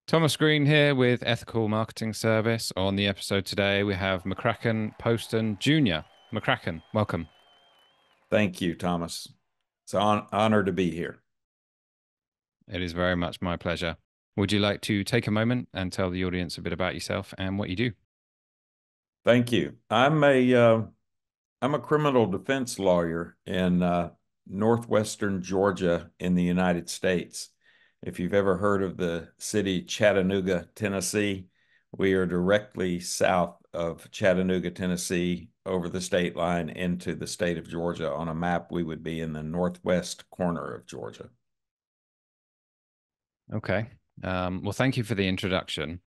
Thomas Green here with Ethical Marketing Service. On the episode today, we have McCracken Poston Jr. McCracken, welcome. Thank you, Thomas. It's an honor to be here. It is very much my pleasure. Would you like to take a moment and tell the audience a bit about yourself and what you do? Thank you. I'm a criminal defense lawyer in northwestern Georgia in the United States. If you've ever heard of the city Chattanooga, Tennessee, we are directly south of Chattanooga, Tennessee, over the state line into the state of Georgia. On a map, we would be in the northwest corner of Georgia. Okay. Well, thank you for the introduction.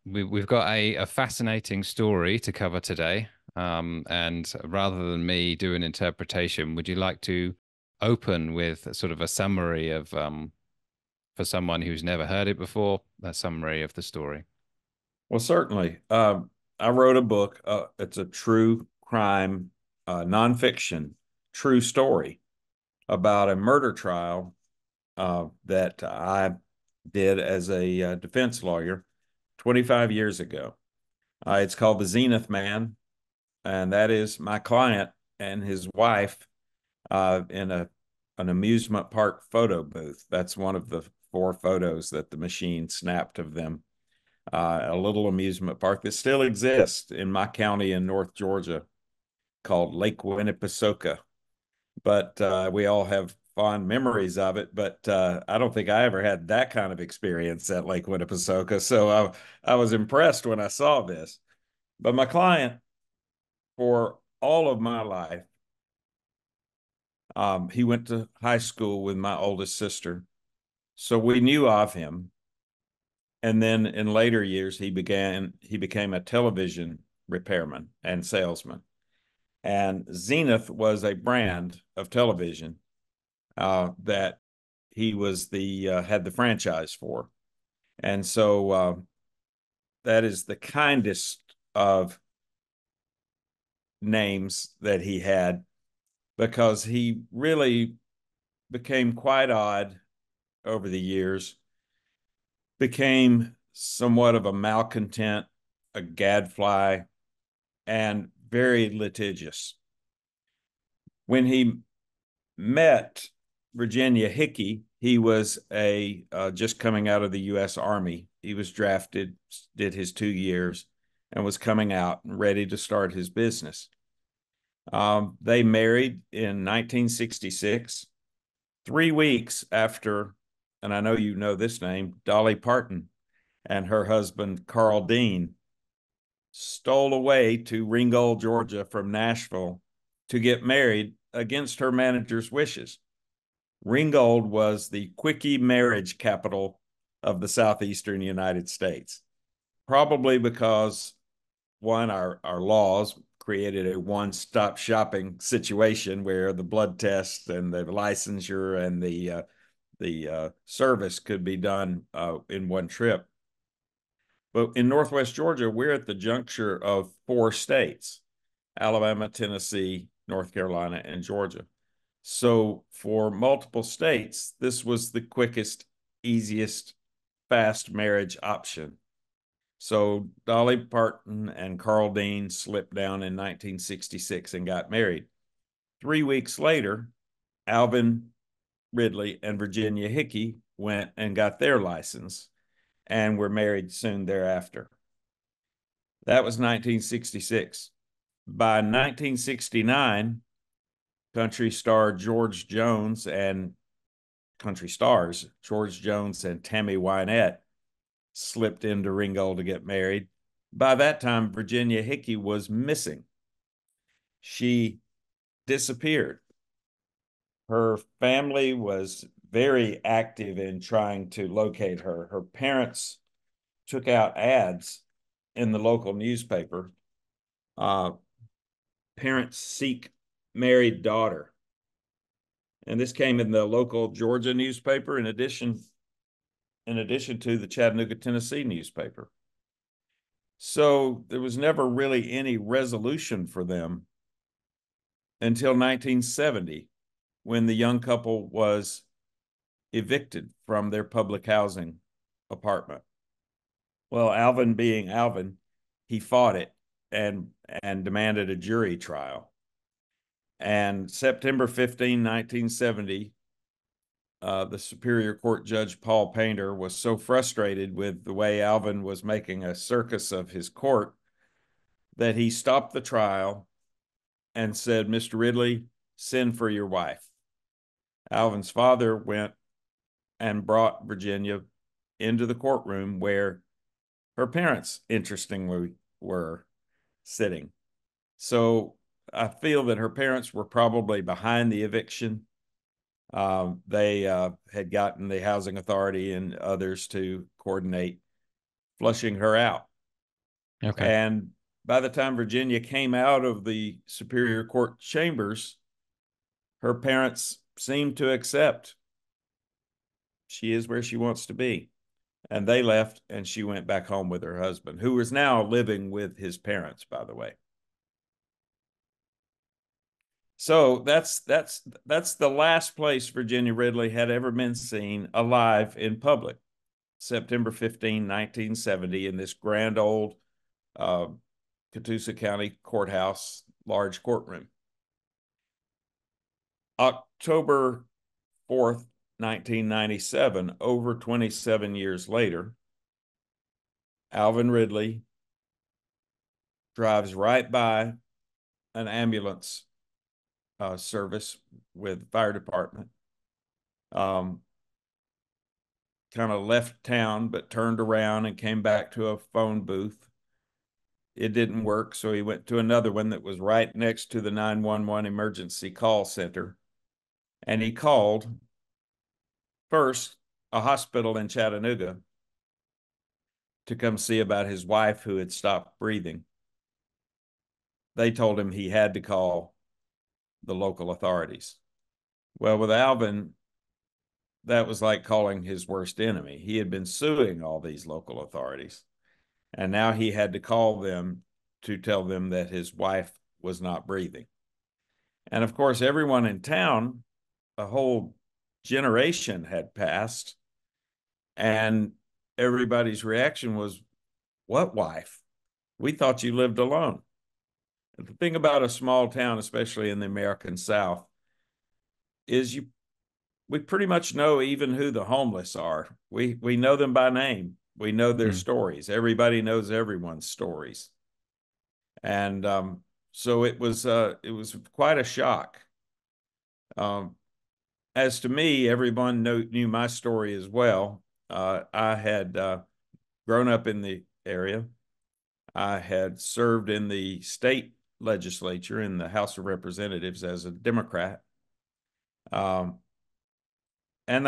We've got a fascinating story to cover today. And rather than me do an interpretation, would you like to open with sort of a summary of for someone who's never heard it before, a summary of the story? Well, certainly. I wrote a book. It's a true crime, nonfiction, true story about a murder trial that I did as a defense lawyer 25 years ago. It's called the Zenith Man, and that is my client and his wife in an amusement park photo booth. That's one of the four photos that the machine snapped of them, a little amusement park that still exists in my county in North Georgia called Lake Winnipesaukee. But we all have fond memories of it. But I don't think I ever had that kind of experience at Lake Winnipesaukee. So I was impressed when I saw this. But my client, for all of my life, he went to high school with my oldest sister. So we knew of him. And then in later years, he became a television repairman and salesman. And Zenith was a brand of television that he was the had the franchise for. And so that is the kindest of names that he had, because he really became quite odd over the years, became somewhat of a malcontent, a gadfly, and very litigious. When he met Virginia Hickey, he was a just coming out of the U.S. Army. He was drafted, did his 2 years, and was coming out and ready to start his business. They married in 1966, 3 weeks after, and I know you know this name, Dolly Parton and her husband, Carl Dean, stole away to Ringgold, Georgia from Nashville to get married against her manager's wishes. Ringgold was the quickie marriage capital of the southeastern United States, probably because, one, our laws created a one-stop shopping situation where the blood test and the licensure and the service could be done in one trip. But in Northwest Georgia, we're at the juncture of four states: Alabama, Tennessee, North Carolina, and Georgia. So for multiple states, this was the quickest, easiest, fast marriage option. So Dolly Parton and Carl Dean slipped down in 1966 and got married. 3 weeks later, Alvin, Ridley, and Virginia Hickey went and got their license and were married soon thereafter. That was 1966. By 1969, country star George Jones and country stars George Jones and Tammy Wynette slipped into Ringgold to get married. By that time, Virginia Hickey was missing. She disappeared. Her family was very active in trying to locate her. Her parents took out ads in the local newspaper. Uh, Parents seek married daughter. And this came in the local Georgia newspaper in addition to the Chattanooga, Tennessee newspaper. So there was never really any resolution for them until 1970, when the young couple was evicted from their public housing apartment. Well, Alvin being Alvin, he fought it and demanded a jury trial. And September 15, 1970, the Superior Court Judge Paul Painter was so frustrated with the way Alvin was making a circus of his court that he stopped the trial and said, "Mr. Ridley, send for your wife." Alvin's father went and brought Virginia into the courtroom where her parents, interestingly, were sitting. So I feel that her parents were probably behind the eviction. They had gotten the housing authority and others to coordinate flushing her out. Okay. And by the time Virginia came out of the Superior Court chambers, her parents seemed to accept she is where she wants to be. And they left, and she went back home with her husband, who was now living with his parents, by the way. So that's the last place Virginia Ridley had ever been seen alive in public. September 15, 1970, in this grand old Catoosa County courthouse, large courtroom. October 4th, 1997, over 27 years later, Alvin Ridley drives right by an ambulance service with the fire department. Kind of left town, but turned around and came back to a phone booth. It didn't work, so he went to another one that was right next to the 911 emergency call center. And he called first a hospital in Chattanooga to come see about his wife who had stopped breathing. They told him he had to call the local authorities. Well, with Alvin, that was like calling his worst enemy. He had been suing all these local authorities, and now he had to call them to tell them that his wife was not breathing. And of course, everyone in town, a whole generation had passed, and everybody's reaction was, "What wife? We thought you lived alone." And the thing about a small town, especially in the American South, is we pretty much know even who the homeless are. We know them by name. We know their stories. Everybody knows everyone's stories. And so it was quite a shock. As to me, everyone knew my story as well. I had grown up in the area. I had served in the state legislature in the House of Representatives as a Democrat. And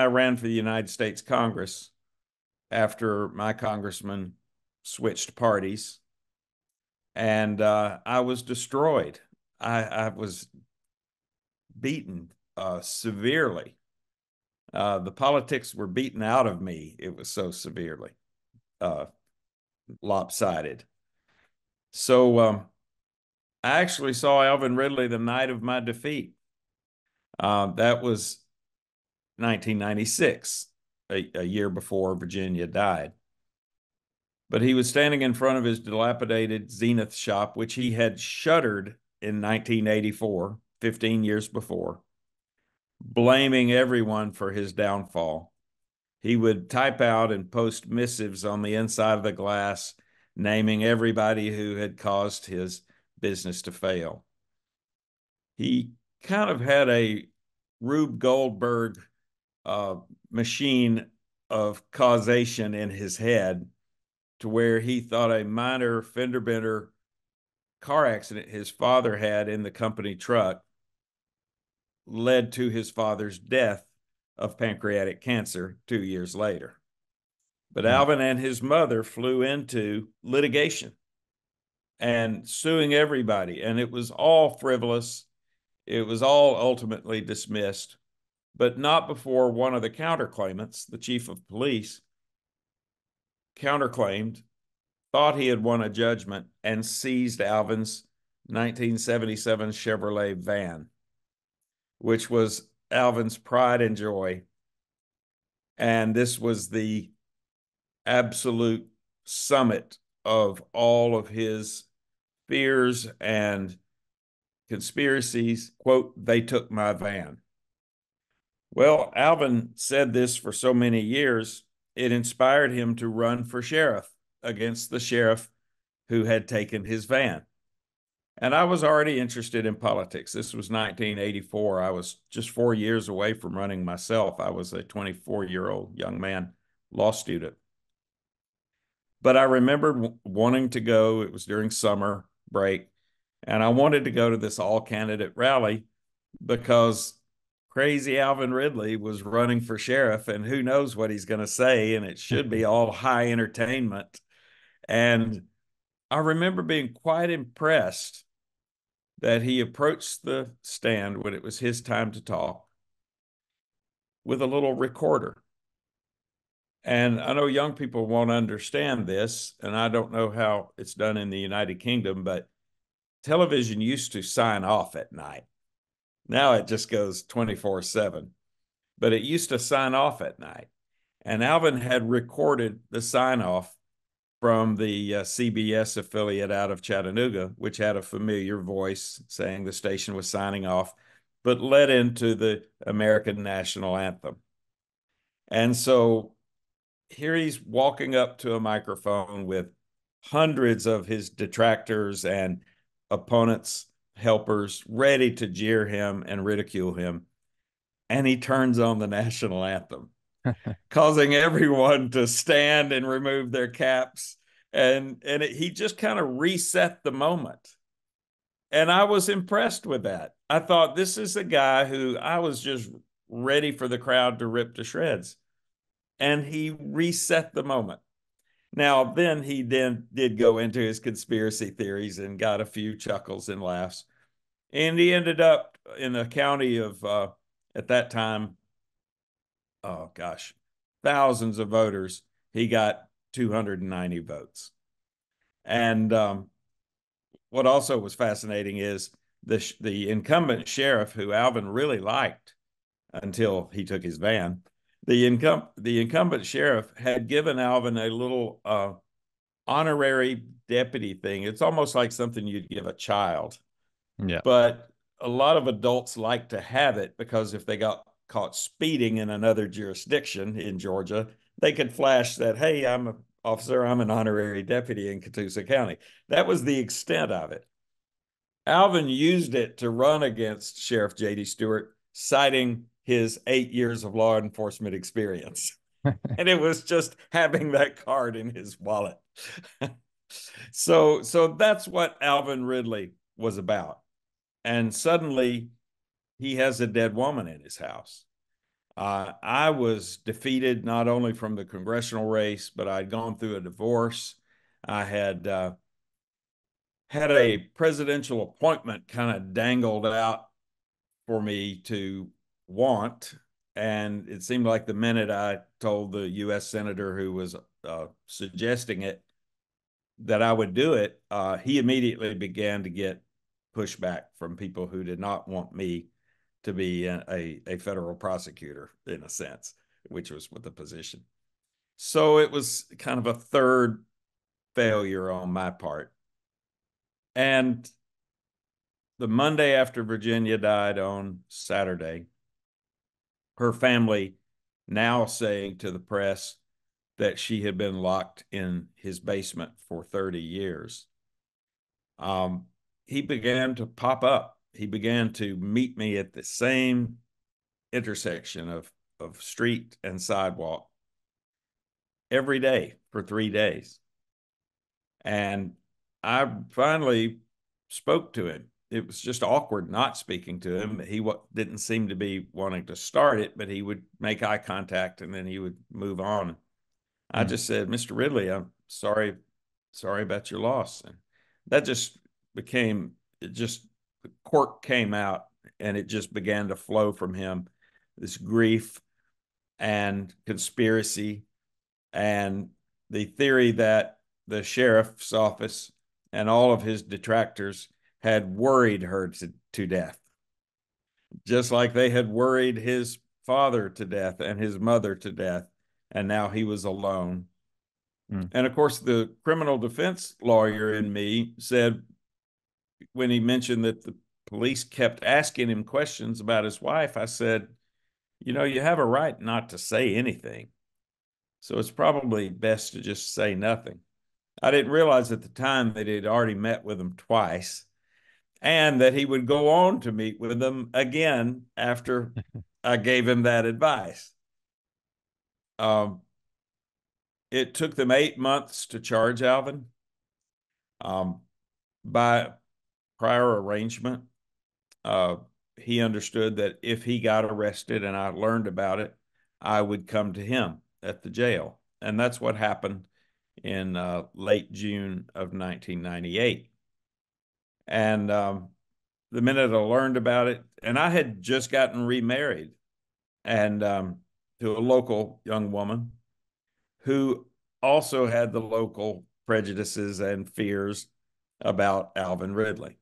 I ran for the United States Congress after my congressman switched parties. And I was destroyed. I was beaten severely. The politics were beaten out of me. It was so severely lopsided. So I actually saw Alvin Ridley the night of my defeat. That was 1996, a year before Virginia died. But he was standing in front of his dilapidated Zenith shop, which he had shuttered in 1984, 15 years before, blaming everyone for his downfall. He would type out and post missives on the inside of the glass, naming everybody who had caused his business to fail. He kind of had a Rube Goldberg machine of causation in his head, to where he thought a minor fender bender car accident his father had in the company truck led to his father's death of pancreatic cancer 2 years later. But Alvin and his mother flew into litigation and suing everybody, and it was all frivolous. It was all ultimately dismissed, but not before one of the counterclaimants, the chief of police, counterclaimed, thought he had won a judgment, and seized Alvin's 1977 Chevrolet van, which was Alvin's pride and joy. And this was the absolute summit of all of his fears and conspiracies. Quote, "They took my van." Well, Alvin said this for so many years, it inspired him to run for sheriff against the sheriff who had taken his van. And I was already interested in politics. This was 1984. I was just 4 years away from running myself. I was a 24-year-old young man, law student. But I remembered wanting to go. It was during summer break, and I wanted to go to this all candidate rally because crazy Alvin Ridley was running for sheriff, and who knows what he's going to say, and it should be all high entertainment. And I remember being quite impressed that he approached the stand when it was his time to talk with a little recorder. And I know young people won't understand this, and I don't know how it's done in the United Kingdom, but television used to sign off at night. Now it just goes 24/7, but it used to sign off at night. And Alvin had recorded the sign off from the CBS affiliate out of Chattanooga, which had a familiar voice saying the station was signing off, but led into the American national anthem. And so here he's walking up to a microphone with hundreds of his detractors and opponents, helpers, ready to jeer him and ridicule him. And he turns on the national anthem, causing everyone to stand and remove their caps. He just kind of reset the moment. And I was impressed with that. I thought, this is a guy who I was just ready for the crowd to rip to shreds. And he reset the moment. Now, then he did go into his conspiracy theories and got a few chuckles and laughs. And he ended up in a county of, at that time, oh gosh, thousands of voters. He got 290 votes. And what also was fascinating is the incumbent sheriff, who Alvin really liked until he took his van. The incumbent sheriff had given Alvin a little honorary deputy thing. It's almost like something you'd give a child. Yeah. But a lot of adults like to have it because if they got caught speeding in another jurisdiction in Georgia, they could flash that, "Hey, I'm an officer, I'm an honorary deputy in Catoosa County." That was the extent of it. Alvin used it to run against Sheriff J.D. Stewart, citing his 8 years of law enforcement experience. And it was just having that card in his wallet. So that's what Alvin Ridley was about. And suddenly he has a dead woman in his house. I was defeated not only from the congressional race, but I'd gone through a divorce. I had had a presidential appointment kind of dangled out for me to want. And it seemed like the minute I told the U.S. senator who was suggesting it that I would do it, he immediately began to get pushback from people who did not want me to be a federal prosecutor, in a sense, which was with the position. So it was kind of a third failure on my part. And the Monday after Virginia died on Saturday, her family now saying to the press that she had been locked in his basement for 30 years. He began to pop up. He began to meet me at the same intersection of street and sidewalk every day for 3 days. And I finally spoke to him. It was just awkward not speaking to him. He didn't seem to be wanting to start it, but he would make eye contact and then he would move on. I just said, "Mr. Ridley, I'm sorry about your loss." And that just became, the cork came out and it just began to flow from him. This grief and conspiracy and the theory that the sheriff's office and all of his detractors had worried her to death, just like they had worried his father to death and his mother to death. And now he was alone. And of course, the criminal defense lawyer in me said, when he mentioned that the police kept asking him questions about his wife, I said, you know, you have a right not to say anything. So it's probably best to just say nothing. I didn't realize at the time that he'd already met with him twice and that he would go on to meet with them again after I gave him that advice. It took them 8 months to charge Alvin. By prior arrangement, he understood that if he got arrested and I learned about it, I would come to him at the jail. And that's what happened in late June of 1998. And the minute I learned about it, and I had just gotten remarried and to a local young woman who also had the local prejudices and fears about Alvin Ridley.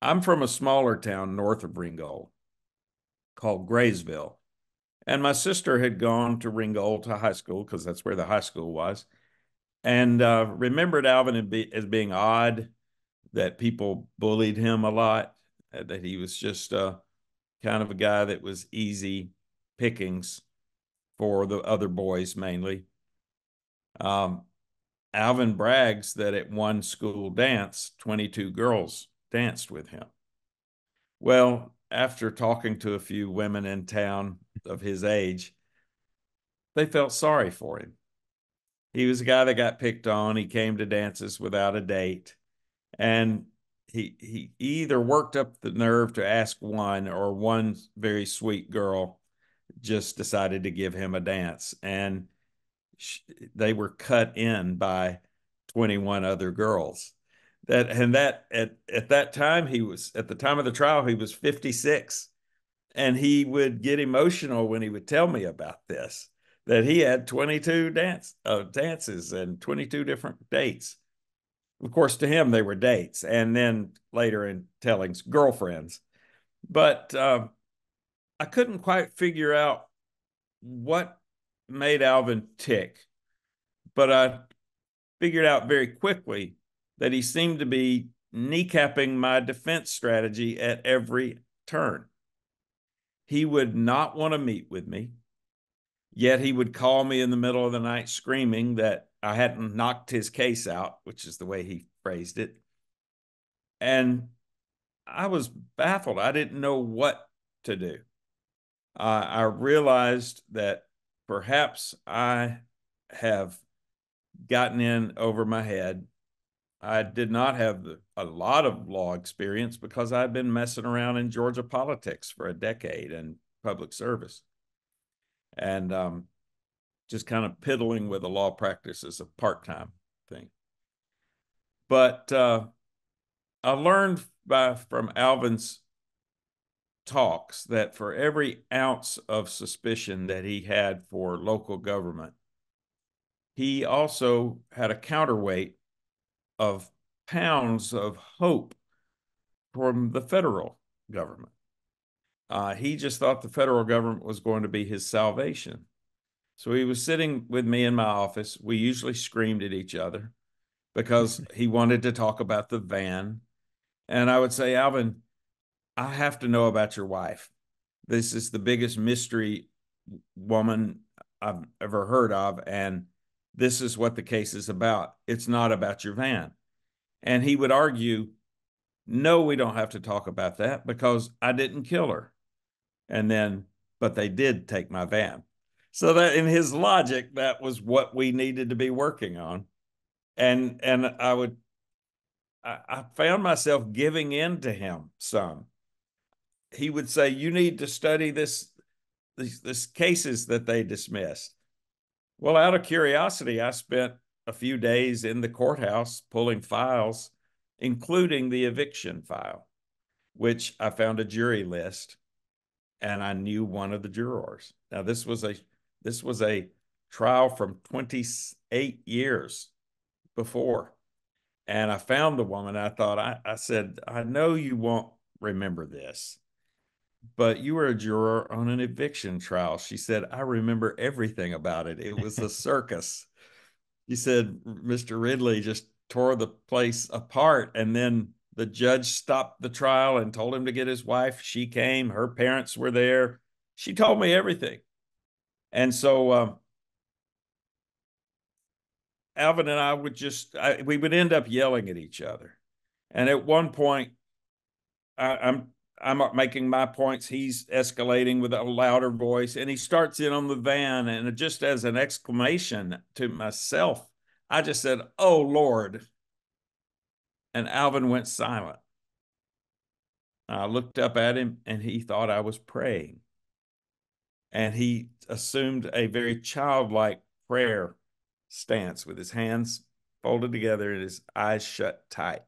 I'm from a smaller town north of Ringgold called Graysville. And my sister had gone to Ringgold to high school because that's where the high school was, and remembered Alvin as being odd, that people bullied him a lot, that he was just kind of a guy that was easy pickings for the other boys mainly. Alvin brags that at one school dance, 22 girls danced with him. Well, after talking to a few women in town of his age, they felt sorry for him. He was a guy that got picked on. He came to dances without a date. And he either worked up the nerve to ask one, or one very sweet girl just decided to give him a dance. And they were cut in by 21 other girls. At that time, he was, at the time of the trial, he was 56. And he would get emotional when he would tell me about this, that he had 22 dances and 22 different dates. Of course, to him, they were dates. And then later in tellings, girlfriends. But I couldn't quite figure out what made Alvin tick. But I figured out very quickly that he seemed to be kneecapping my defense strategy at every turn. He would not want to meet with me, yet he would call me in the middle of the night screaming that I hadn't knocked his case out, which is the way he phrased it. And I was baffled. I didn't know what to do. I realized that perhaps I have gotten in over my head. I did not have a lot of law experience because I'd been messing around in Georgia politics for a decade and public service. And just kind of piddling with the law practice as a part-time thing. But I learned from Alvin's talks that for every ounce of suspicion that he had for local government, he also had a counterweight of pounds of hope from the federal government. He just thought the federal government was going to be his salvation. So he was sitting with me in my office. We usually screamed at each other because he wanted to talk about the van. And I would say, Alvin, I have to know about your wife. This is the biggest mystery woman I've ever heard of. And this is what the case is about. It's not about your van. And he would argue, no, we don't have to talk about that because I didn't kill her. And then, but they did take my van. So that in his logic, that was what we needed to be working on. And I found myself giving in to him some. He would say, you need to study these cases that they dismissed. Well, out of curiosity, I spent a few days in the courthouse pulling files, including the eviction file, which I found a jury list, and I knew one of the jurors. Now, this was a trial from 28 years before. And I found the woman. I thought, I said, I know you won't remember this, but you were a juror on an eviction trial. She said, I remember everything about it. It was a circus. he said Mr. Ridley just tore the place apart. And then the judge stopped the trial and told him to get his wife. She came, her parents were there. She told me everything. And so Alvin and I we would end up yelling at each other. And at one point, I'm making my points. He's escalating with a louder voice, and he starts in on the van. And just as an exclamation to myself, I just said, "Oh Lord!" And Alvin went silent. I looked up at him, and he thought I was praying, and he assumed a very childlike prayer stance with his hands folded together and his eyes shut tight.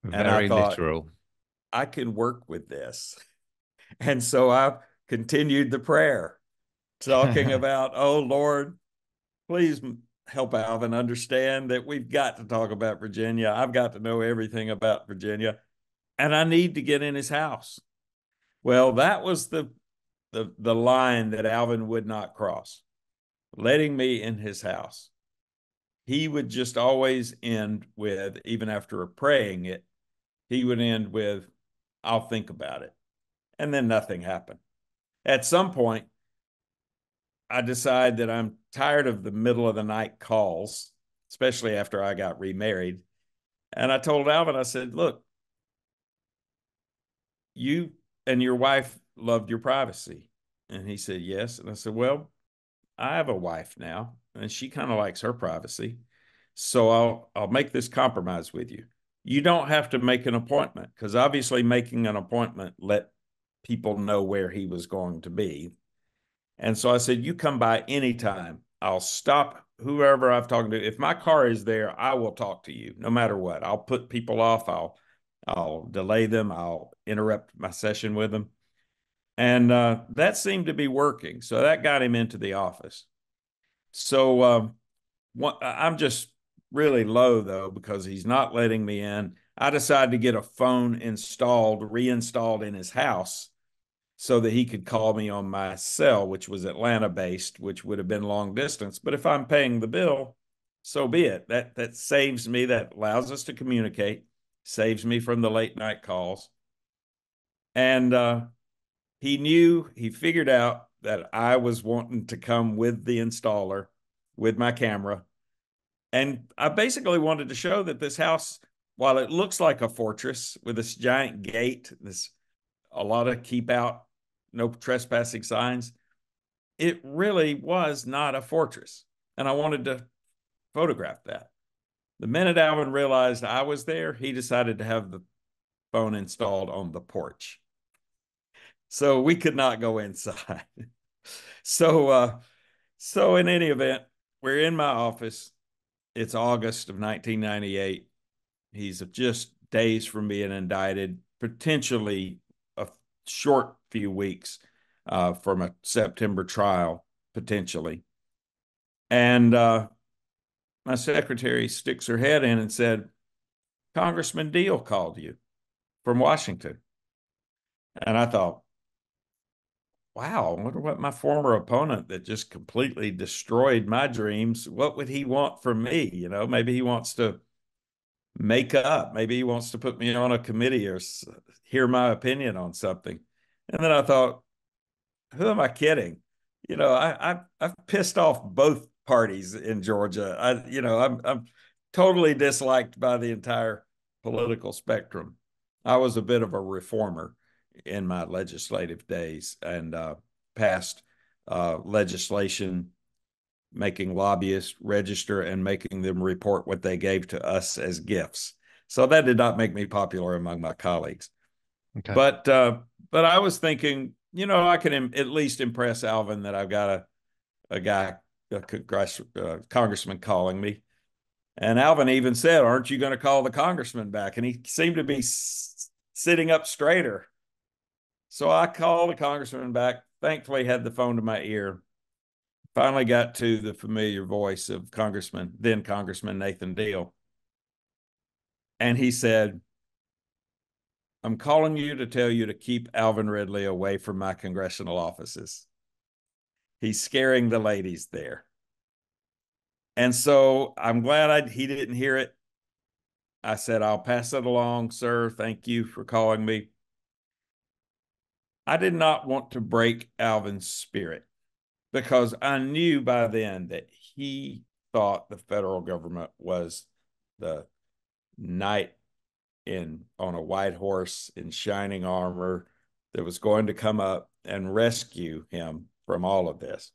And I Very thought, literal. I can work with this. And so I continued the prayer, talking about, oh Lord, please help Alvin understand that we've got to talk about Virginia. I've got to know everything about Virginia, and I need to get in his house. Well, that was the line that Alvin would not cross, letting me in his house. He would just always end with, even after praying it, he would end with, I'll think about it. And then nothing happened. At some point, I decide that I'm tired of the middle of the night calls, especially after I got remarried. And I told Alvin, I said, look, you and your wife loved your privacy. And he said, yes. And I said, well, I have a wife now, and she kind of likes her privacy. So I'll make this compromise with you. You don't have to make an appointment, because obviously making an appointment let people know where he was going to be. And so I said, you come by anytime. I'll stop whoever I've talked to. If my car is there, I will talk to you no matter what. I'll put people off. I'll delay them. I'll interrupt my session with them. And that seemed to be working. So that got him into the office. So I'm just really low, though, because he's not letting me in. I decided to get a phone reinstalled in his house, so that he could call me on my cell, which was Atlanta based, which would have been long distance. But if I'm paying the bill, so be it. That saves me, that allows us to communicate, saves me from the late night calls. And he figured out that I was wanting to come with the installer with my camera. And I basically wanted to show that this house, while it looks like a fortress with this giant gate, a lot of keep out, no trespassing signs, it really was not a fortress. And I wanted to photograph that. The minute Alvin realized I was there, he decided to have the phone installed on the porch. So we could not go inside. So in any event, we're in my office. It's August of 1998. He's just days from being indicted, potentially a short few weeks from a September trial, potentially. And my secretary sticks her head in and said, Congressman Deal called you from Washington. And I thought, wow, I wonder what my former opponent that just completely destroyed my dreams, what would he want from me? Maybe he wants to make up. Maybe he wants to put me on a committee or hear my opinion on something. And then I thought, who am I kidding? I've pissed off both parties in Georgia. I'm totally disliked by the entire political spectrum. I was a bit of a reformer in my legislative days, and passed legislation making lobbyists register and making them report what they gave to us as gifts. So that did not make me popular among my colleagues. Okay. But I was thinking, I can at least impress Alvin that I've got a congressman calling me. And Alvin even said, aren't you going to call the congressman back? And he seemed to be sitting up straighter. So I called the congressman back, thankfully had the phone to my ear, finally got to the familiar voice of then Congressman Nathan Deal. And he said, I'm calling you to tell you to keep Alvin Ridley away from my congressional offices. He's scaring the ladies there. And so I'm glad he didn't hear it. I said, I'll pass it along, sir. Thank you for calling me. I did not want to break Alvin's spirit because I knew by then that he thought the federal government was the knight on a white horse in shining armor that was going to come up and rescue him from all of this.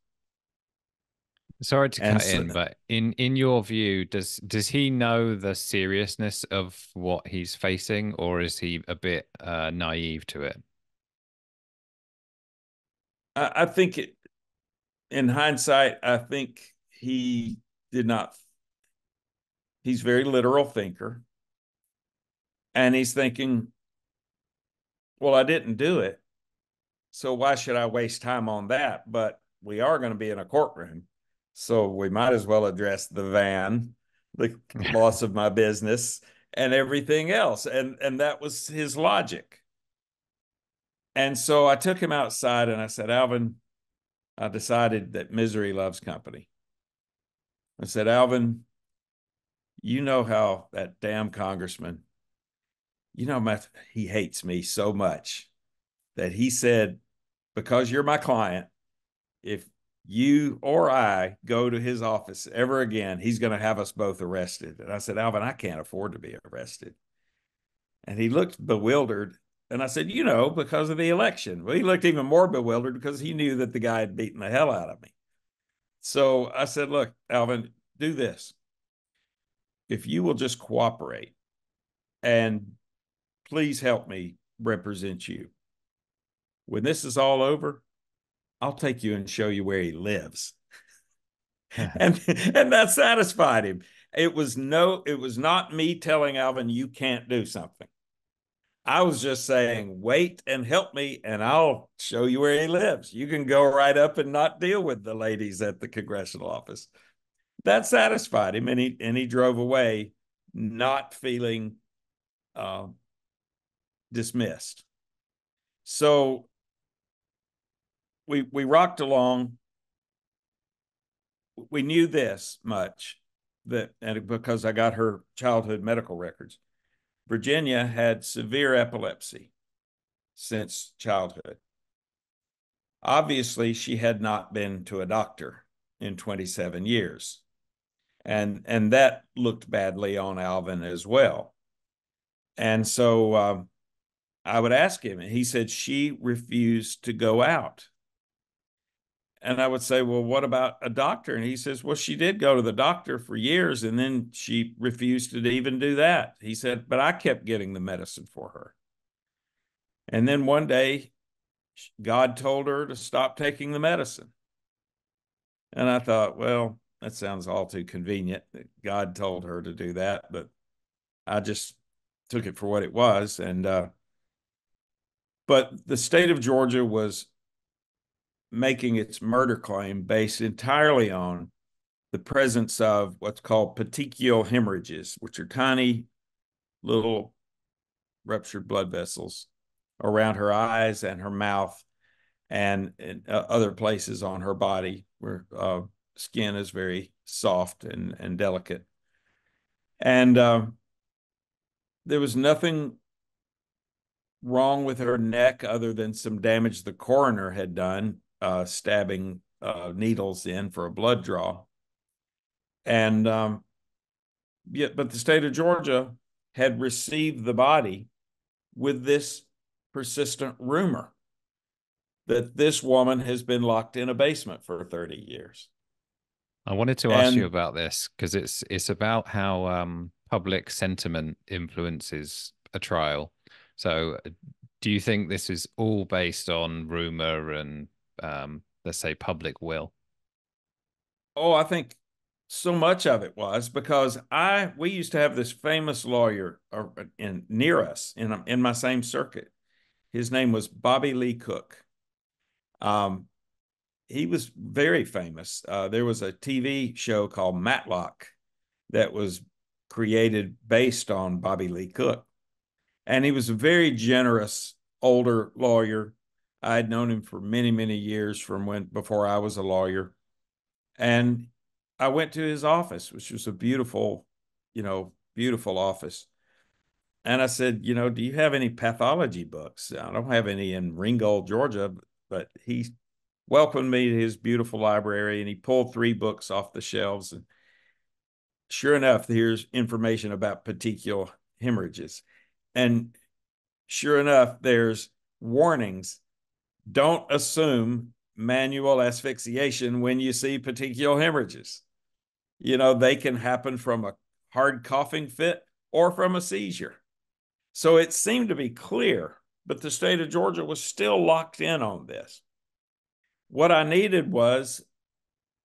Sorry to And cut so, in, but in your view, does he know the seriousness of what he's facing, or is he a bit naive to it? I think in hindsight, I think he did not. He's a very literal thinker. And he's thinking, well, I didn't do it. So why should I waste time on that? But we are going to be in a courtroom. So we might as well address the van, the loss of my business, and everything else. And that was his logic. And so I took him outside and I said, Alvin, I decided that misery loves company. I said, Alvin, you know how that damn congressman, he hates me so much that he said, because you're my client, if you or I go to his office ever again, he's going to have us both arrested. And I said, Alvin, I can't afford to be arrested. And he looked bewildered. And I said, because of the election. Well, he looked even more bewildered because he knew that the guy had beaten the hell out of me. So I said, look, Alvin, do this. If you will just cooperate and please help me represent you. When this is all over, I'll take you and show you where he lives. and that satisfied him. It was not me telling Alvin you can't do something. I was just saying, wait and help me, and I'll show you where he lives. You can go right up and not deal with the ladies at the congressional office. That satisfied him, and he drove away, not feeling dismissed. So we rocked along. We knew this much, and because I got her childhood medical records, Virginia had severe epilepsy since childhood. Obviously, she had not been to a doctor in 27 years. And that looked badly on Alvin as well. And so I would ask him, and he said she refused to go out. And I would say, well, what about a doctor? And he says, well, she did go to the doctor for years, and then she refused to even do that. He said, but I kept getting the medicine for her. And then one day, God told her to stop taking the medicine. And I thought, well, that sounds all too convenient that God told her to do that, but I just took it for what it was. And but the state of Georgia was making its murder claim based entirely on the presence of what's called petechial hemorrhages, which are tiny little ruptured blood vessels around her eyes and her mouth and other places on her body where skin is very soft and delicate. And there was nothing wrong with her neck other than some damage the coroner had done, stabbing needles in for a blood draw. And but the state of Georgia had received the body with this persistent rumor that this woman has been locked in a basement for 30 years. I wanted to ask you And about this because it's about how public sentiment influences a trial. So, do you think this is all based on rumor and let's say public will? I think so much of it was because we used to have this famous lawyer near us in my same circuit. His name was Bobby Lee Cook. He was very famous. There was a TV show called Matlock that was created based on Bobby Lee Cook. And he was a very generous older lawyer. I had known him for many, many years from before I was a lawyer. And I went to his office, which was a beautiful, beautiful office. And I said, do you have any pathology books? I don't have any in Ringgold, Georgia, but he welcomed me to his beautiful library, and he pulled 3 books off the shelves. And sure enough, here's information about petechial hemorrhages. And sure enough, there's warnings. Don't assume manual asphyxiation when you see petechial hemorrhages. They can happen from a hard coughing fit or from a seizure. So it seemed to be clear, but the state of Georgia was still locked in on this. What I needed was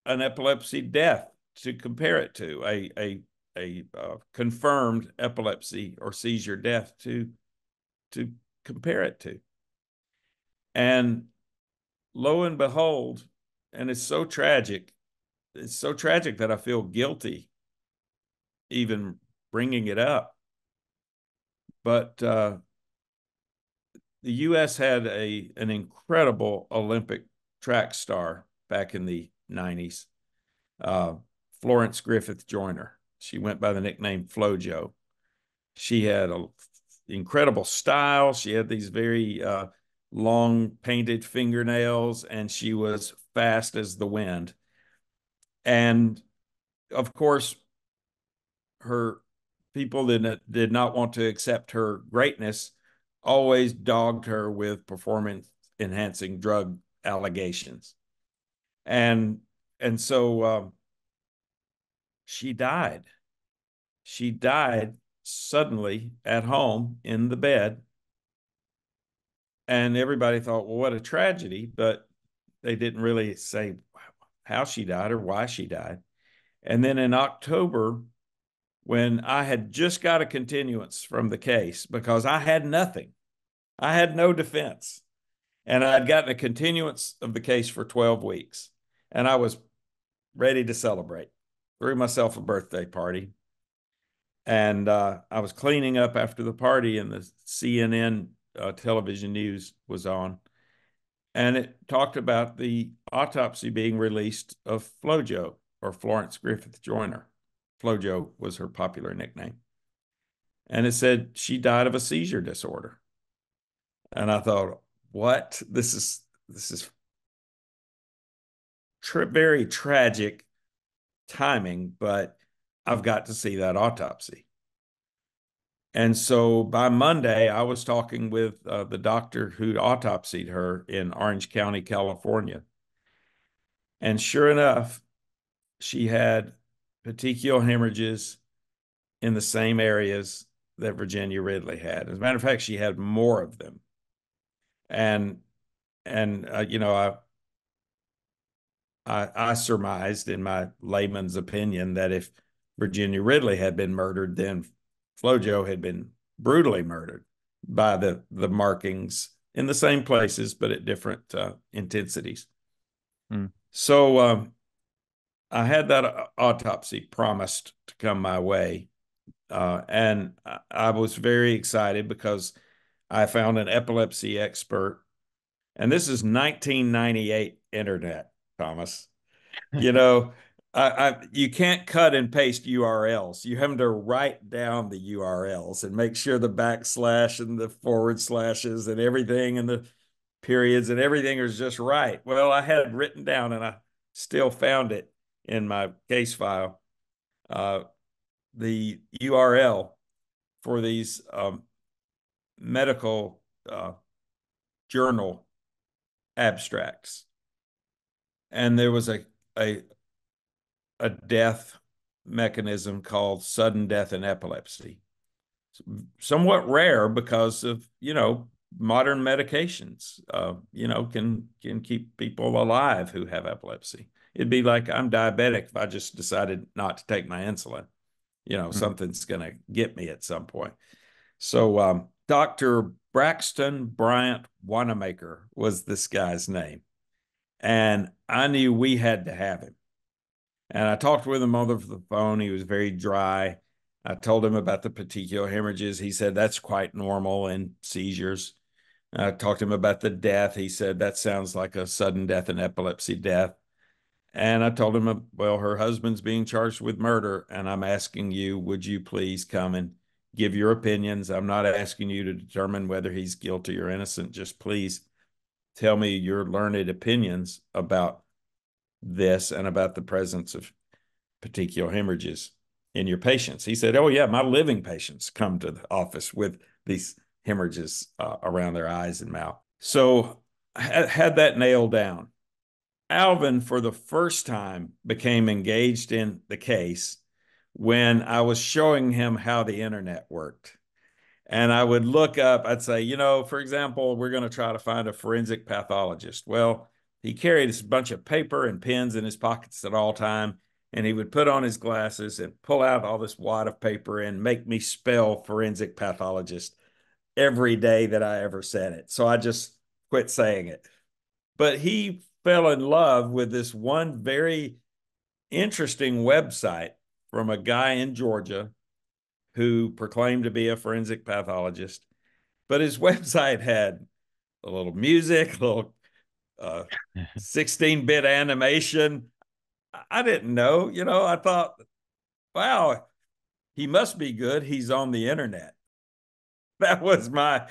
an epilepsy death to compare it to, a confirmed epilepsy or seizure death to compare it to. And lo and behold, and it's so tragic that I feel guilty even bringing it up. But the U.S. had an incredible Olympic track star back in the 90s, Florence Griffith Joyner. She went by the nickname FloJo. She had an incredible style. She had these very long painted fingernails, and she was fast as the wind. And of course, her people did not want to accept her greatness, always dogged her with performance enhancing drug allegations. And so she died. She died suddenly at home in the bed. And everybody thought, well, what a tragedy, but they didn't really say how she died or why she died. And then in October, when I had just got a continuance from the case because I had nothing, I had no defense, and I had gotten a continuance of the case for 12 weeks, and I was ready to celebrate. Threw myself a birthday party, and I was cleaning up after the party, and the CNN television news was on, and it talked about the autopsy being released of FloJo, or Florence Griffith Joyner. FloJo was her popular nickname. And it said she died of a seizure disorder. And I thought, what? This is very tragic timing, but I've got to see that autopsy. And so by Monday, I was talking with the doctor who autopsied her in Orange County, California. And sure enough, she had petechial hemorrhages in the same areas that Virginia Ridley had. As a matter of fact, she had more of them. And I surmised in my layman's opinion that if Virginia Ridley had been murdered, then FloJo had been brutally murdered by the markings in the same places, but at different intensities. Mm. So I had that autopsy promised to come my way. And I was very excited because I found an epilepsy expert. And this is 1998 internet, Thomas. You know, you can't cut and paste URLs. You have to write down the URLs and make sure the backslash and the forward slashes and everything and the periods and everything is just right. Well, I had it written down and I still found it in my case file. The URL for these medical journal abstracts. And there was a death mechanism called sudden death in epilepsy. Somewhat rare because of, modern medications, can keep people alive who have epilepsy. It'd be like I'm diabetic if I just decided not to take my insulin. Something's going to get me at some point. So Dr. Braxton Bryant Wanamaker was this guy's name. And I knew we had to have him. And I talked with him over the phone. He was very dry. I told him about the petechial hemorrhages. He said that's quite normal in seizures. I talked to him about the death. He said that sounds like a sudden death and epilepsy death. And I told him, well, her husband's being charged with murder, and I'm asking you, would you please come and give your opinions? I'm not asking you to determine whether he's guilty or innocent. Just please tell me your learned opinions about this and about the presence of petechial hemorrhages in your patients. He said, oh, yeah, my living patients come to the office with these hemorrhages around their eyes and mouth. So I had that nailed down. Alvin, for the first time, became engaged in the case when I was showing him how the internet worked. And I would look up, I'd say, for example, we're going to try to find a forensic pathologist. Well, he carried this bunch of paper and pens in his pockets at all time. And he would put on his glasses and pull out all this wad of paper and make me spell forensic pathologist every day that I ever said it. So I just quit saying it. But he fell in love with this one very interesting website from a guy in Georgia who proclaimed to be a forensic pathologist. But his website had a little music, a little 16-bit animation. I didn't know, I thought, wow, he must be good. He's on the internet. That was my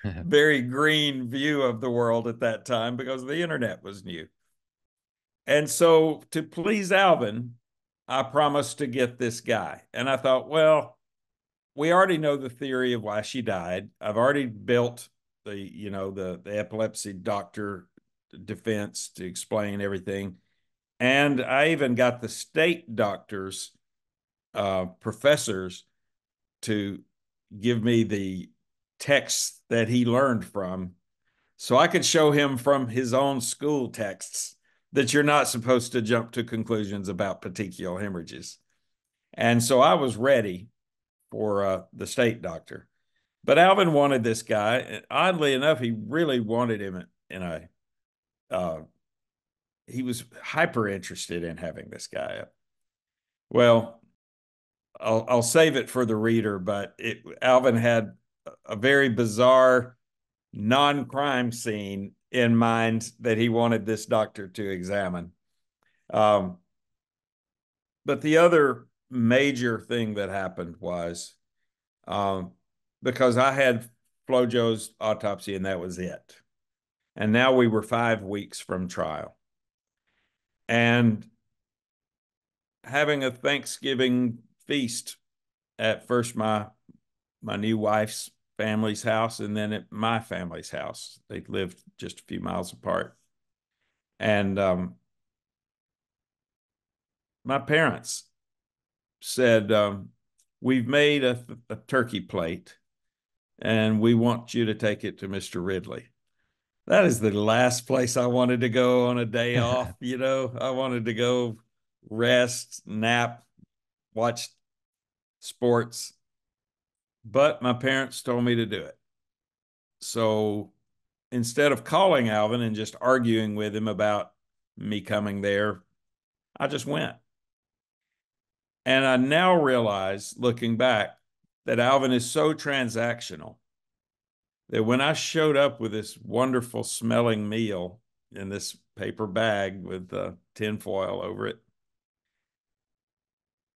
very green view of the world at that time because the internet was new. And so to please Alvin, I promised to get this guy. And I thought, well, we already know the theory of why she died. I've already built the epilepsy doctor defense to explain everything. And I even got the state doctors, professors, to give me the texts that he learned from so I could show him from his own school texts that you're not supposed to jump to conclusions about petechial hemorrhages. And so I was ready for the state doctor. But Alvin wanted this guy. And oddly enough, he really wanted him he was hyper interested in having this guy up. Well, I'll save it for the reader, but Alvin had a very bizarre non-crime scene in mind that he wanted this doctor to examine. But the other major thing that happened was because I had Flojo's autopsy and that was it. And now we were 5 weeks from trial. And having a Thanksgiving feast at first my new wife's family's house and then at my family's house. They lived just a few miles apart. And my parents said, we've made a turkey plate and we want you to take it to Mr. Ridley. That is the last place I wanted to go on a day off. I wanted to go rest, nap, watch sports. But my parents told me to do it. So instead of calling Alvin and just arguing with him about me coming there, I just went. And I now realize, looking back, that Alvin is so transactional that when I showed up with this wonderful smelling meal in this paper bag with tinfoil over it,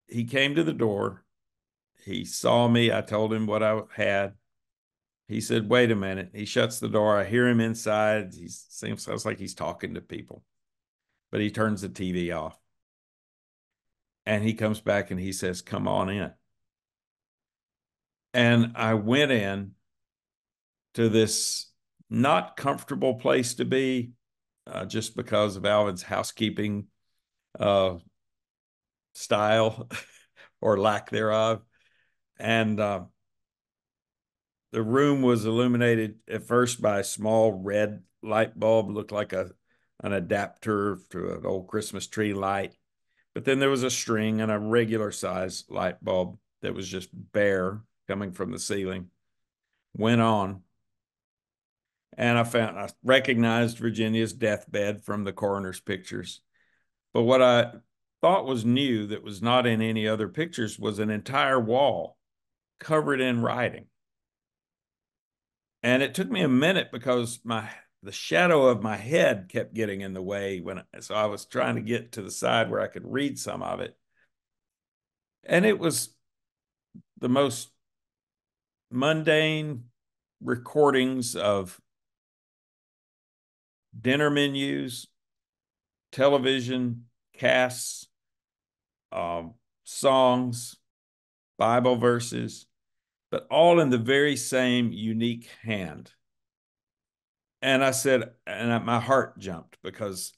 he came to the door. He saw me. I told him what I had. He said, wait a minute. He shuts the door. I hear him inside. He sounds like he's talking to people, but he turns the TV off. And he comes back and he says, come on in. And I went in to this not comfortable place to be just because of Alvin's housekeeping style or lack thereof. And the room was illuminated at first by a small red light bulb, looked like an adapter to an old Christmas tree light. But then there was a string and a regular size light bulb that was just bare coming from the ceiling. Went on. And I recognized Virginia's deathbed from the coroner's pictures. But what I thought was new that was not in any other pictures was an entire wall covered in writing. And it took me a minute because my the shadow of my head kept getting in the way so I was trying to get to the side where I could read some of it. And it was the most mundane recordings of dinner menus, television casts, songs, Bible verses, but all in the very same unique hand. And I said, and my heart jumped because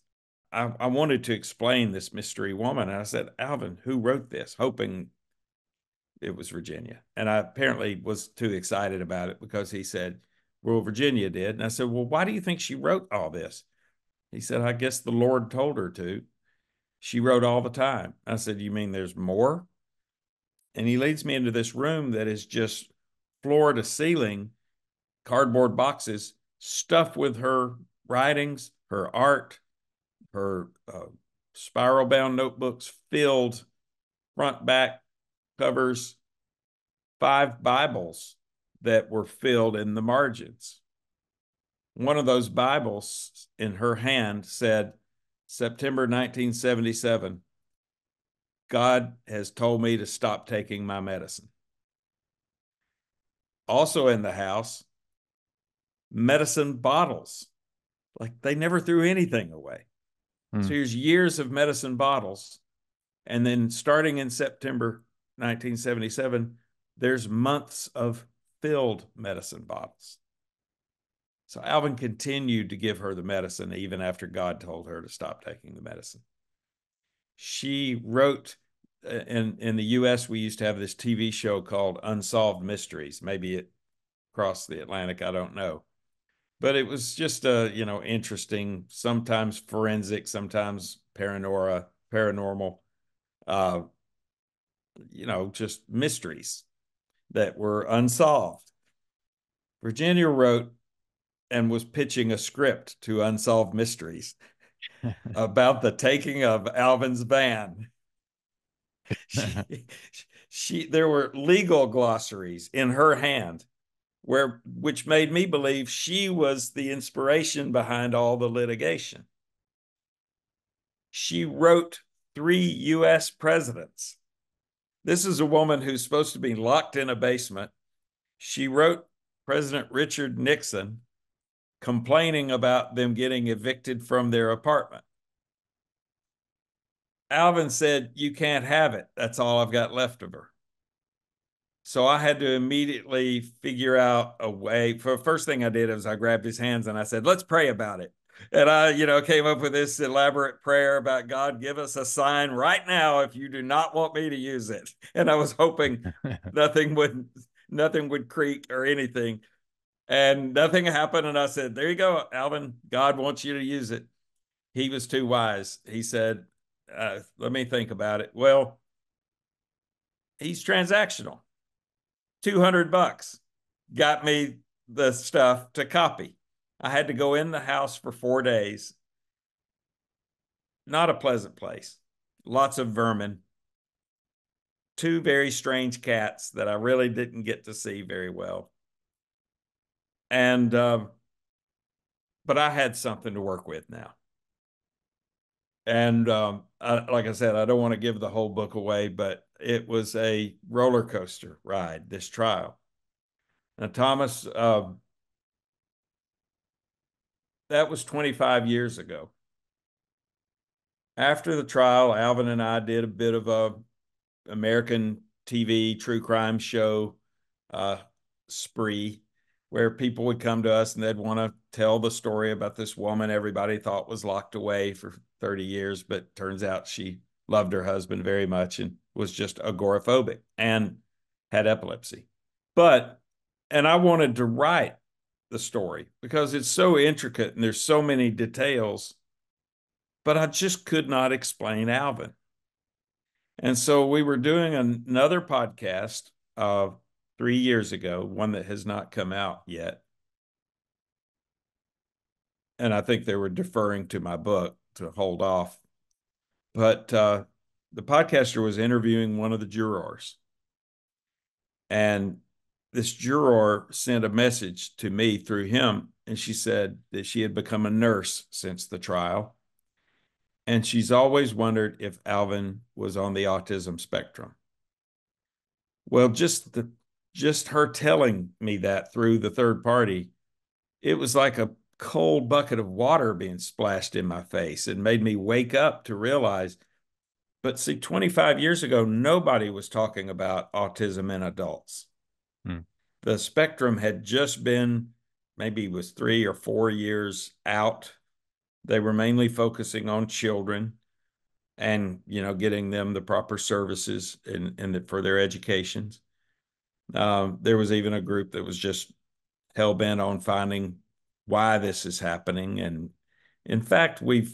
I wanted to explain this mystery woman. And I said, Alvin, who wrote this? Hoping it was Virginia. And I apparently was too excited about it because he said, well, Virginia did. And I said, well, why do you think she wrote all this? He said, I guess the Lord told her to. She wrote all the time. I said, you mean there's more? And he leads me into this room that is just floor to ceiling, cardboard boxes stuffed with her writings, her art, her spiral bound notebooks filled front, back covers, 5 Bibles that were filled in the margins. One of those Bibles in her hand said, September 1977, God has told me to stop taking my medicine. Also in the house, medicine bottles. Like they never threw anything away. So here's years of medicine bottles. And then starting in September 1977, there's months of filled medicine bottles. So Alvin continued to give her the medicine even after God told her to stop taking the medicine. She wrote, in the US, we used to have this TV show called Unsolved Mysteries. Maybe it crossed the Atlantic, I don't know. But it was just interesting, sometimes forensic, sometimes paranormal, just mysteries that were unsolved. Virginia wrote and was pitching a script to Unsolved Mysteries about the taking of Alvin's van. There were legal glossaries in her hand which made me believe she was the inspiration behind all the litigation. She wrote 3 US presidents. This is a woman who's supposed to be locked in a basement. She wrote President Richard Nixon complaining about them getting evicted from their apartment. Alvin said, you can't have it. That's all I've got left of her. So I had to immediately figure out a way. For the first thing I did was I grabbed his hands and I said, let's pray about it. And I, came up with this elaborate prayer about God, give us a sign right now if you do not want me to use it. And I was hoping nothing would creak or anything. And nothing happened. And I said, there you go, Alvin. God wants you to use it. He was too wise. He said, let me think about it. Well, he's transactional. $200 got me the stuff to copy. I had to go in the house for 4 days. Not a pleasant place. Lots of vermin. 2 very strange cats that I really didn't get to see very well. And, but I had something to work with now. And like I said, I don't want to give the whole book away, but it was a roller coaster ride, this trial. Now, Thomas, that was 25 years ago. After the trial, Alvin and I did a bit of a American TV true crime show spree where people would come to us and they'd want to tell the story about this woman everybody thought was locked away for 30 years, but turns out she loved her husband very much and was just agoraphobic and had epilepsy. And I wanted to write the story because it's so intricate and there's so many details, but I just could not explain Alvin. And so we were doing another podcast 3 years ago, one that has not come out yet. And I think they were deferring to my book to hold off. But the podcaster was interviewing one of the jurors. And this juror sent a message to me through him and she said that she had become a nurse since the trial. And she's always wondered if Alvin was on the autism spectrum. Well, just her telling me that through the third party, it was like a cold bucket of water being splashed in my face. It made me wake up to realize, but see, 25 years ago, nobody was talking about autism in adults. Hmm. The spectrum had just been, maybe it was 3 or 4 years out. They were mainly focusing on children and, getting them the proper services for their educations. There was even a group that was just hell bent on finding why this is happening. And in fact, we've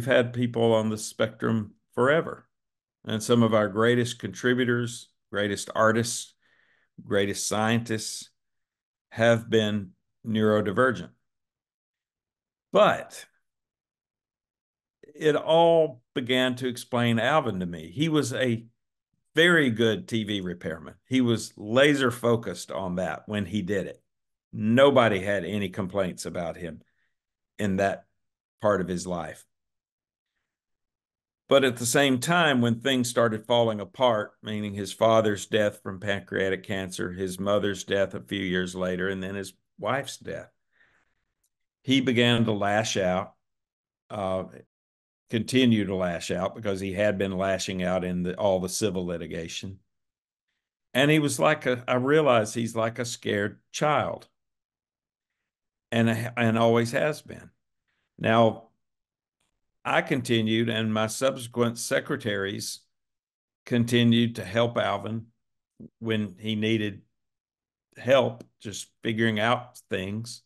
had people on the spectrum forever. And some of our greatest contributors, greatest artists, greatest scientists have been neurodivergent. But it all began to explain Alvin to me. He was a very good TV repairman. He was laser focused on that when he did it. Nobody had any complaints about him in that part of his life. But at the same time, when things started falling apart, meaning his father's death from pancreatic cancer, his mother's death a few years later, and then his wife's death, he began to lash out, continue to lash out because he had been lashing out in all the civil litigation. And he was I realized he's like a scared child and always has been. Now, I continued, and my subsequent secretaries continued to help Alvin when he needed help, just figuring out things.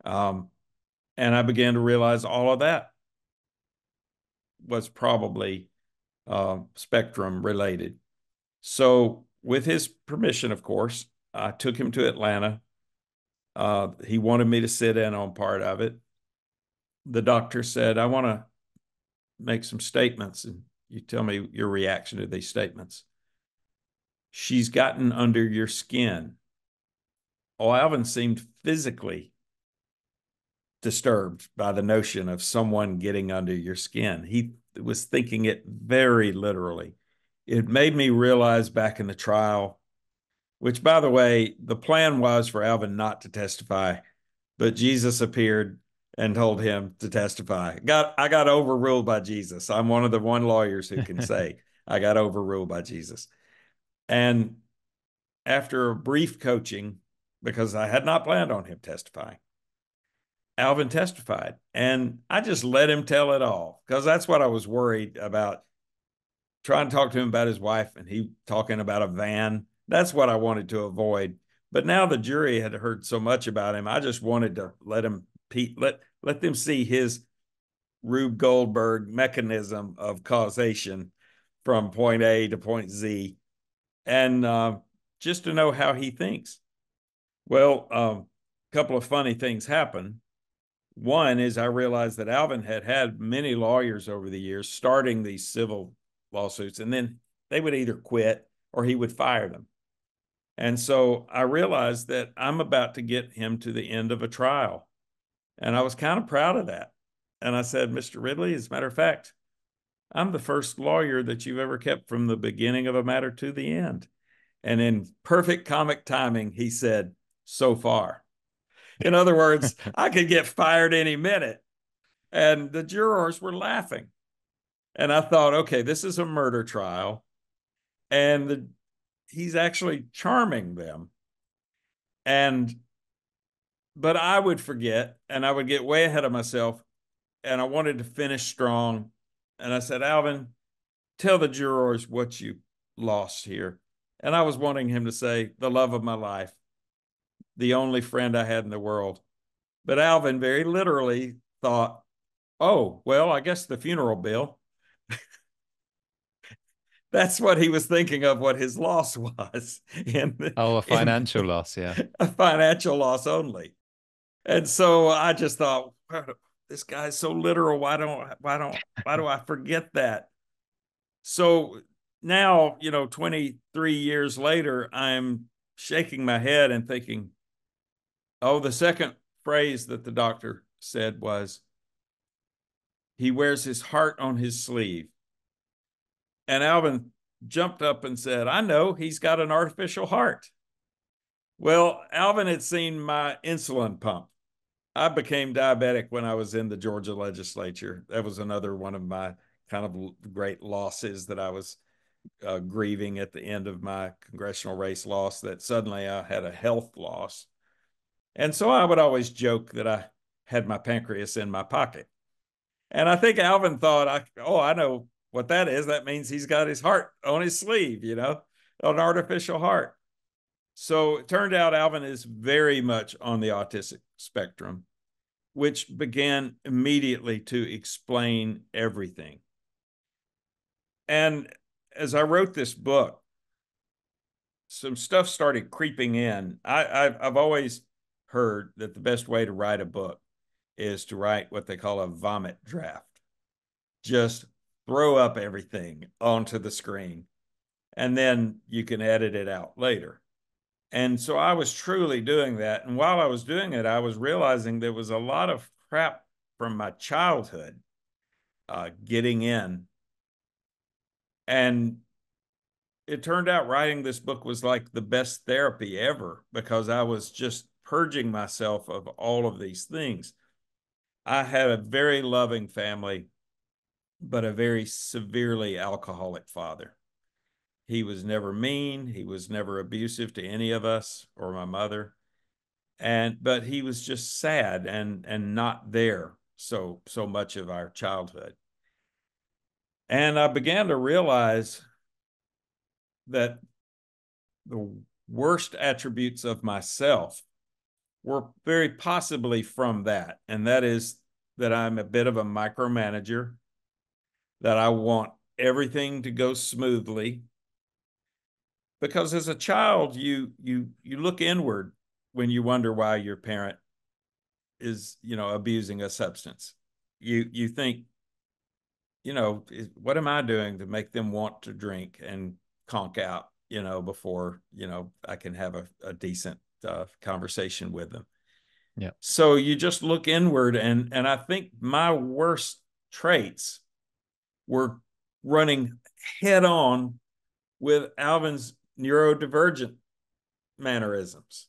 And I began to realize all of that was probably spectrum related. So, with his permission, of course, I took him to Atlanta. He wanted me to sit in on part of it. The doctor said, I want to make some statements, and you tell me your reaction to these statements. She's gotten under your skin. Oh, Alvin seemed physically disturbed by the notion of someone getting under your skin. He was thinking it very literally. It made me realize back in the trial, which, by the way, the plan was for Alvin not to testify, but Jesus appeared and told him to testify. I got overruled by Jesus. I'm one of the lawyers who can say I got overruled by Jesus. And after a brief coaching, because I had not planned on him testifying, Alvin testified. And I just let him tell it all because that's what I was worried about. Trying to talk to him about his wife and he talking about a van. That's what I wanted to avoid. But now the jury had heard so much about him, I just wanted to let them see his Rube Goldberg mechanism of causation from point A to point Z, and just to know how he thinks. Well, a couple of funny things happened. One is I realized that Alvin had many lawyers over the years starting these civil lawsuits, and then they would either quit or he would fire them. And so I realized that I'm about to get him to the end of a trial. And I was kind of proud of that. And I said, Mr. Ridley, as a matter of fact, I'm the first lawyer that you've ever kept from the beginning of a matter to the end. And in perfect comic timing, he said, so far. In other words, I could get fired any minute. And the jurors were laughing. And I thought, okay, this is a murder trial. And he's actually charming them. But I would forget and I would get way ahead of myself. And I wanted to finish strong. And I said, Alvin, tell the jurors what you lost here. And I was wanting him to say, the love of my life, the only friend I had in the world. But Alvin very literally thought, oh, well, I guess the funeral bill. That's what he was thinking of what his loss was. A financial loss, yeah. A financial loss only. And so I just thought, this guy's so literal. Why do I forget that? So now, 23 years later, I'm shaking my head and thinking, oh, the second phrase that the doctor said was, he wears his heart on his sleeve. And Alvin jumped up and said, I know, he's got an artificial heart. Well, Alvin had seen my insulin pump. I became diabetic when I was in the Georgia legislature. That was another one of my kind of great losses that I was grieving at the end of my congressional race loss, that suddenly I had a health loss. And so I would always joke that I had my pancreas in my pocket. And I think Alvin thought, I know what that is. That means he's got his heart on his sleeve, an artificial heart. So it turned out Alvin is very much on the autistic spectrum, which began immediately to explain everything. And as I wrote this book, some stuff started creeping in. I've always heard that the best way to write a book is to write what they call a vomit draft. Just throw up everything onto the screen, and then you can edit it out later. And so I was truly doing that. And while I was doing it, I was realizing there was a lot of crap from my childhood getting in. And it turned out writing this book was like the best therapy ever, because I was just purging myself of all of these things. I had a very loving family, but a very severely alcoholic father. He was never mean. He was never abusive to any of us or my mother. But he was just sad and not there so much of our childhood. And I began to realize that the worst attributes of myself were very possibly from that. And that is that I'm a bit of a micromanager, that I want everything to go smoothly. Because as a child, you look inward when you wonder why your parent is, abusing a substance. You think, what am I doing to make them want to drink and conk out, before, I can have a decent conversation with them. Yeah. So you just look inward, and I think my worst traits were running head on with Alvin's neurodivergent mannerisms.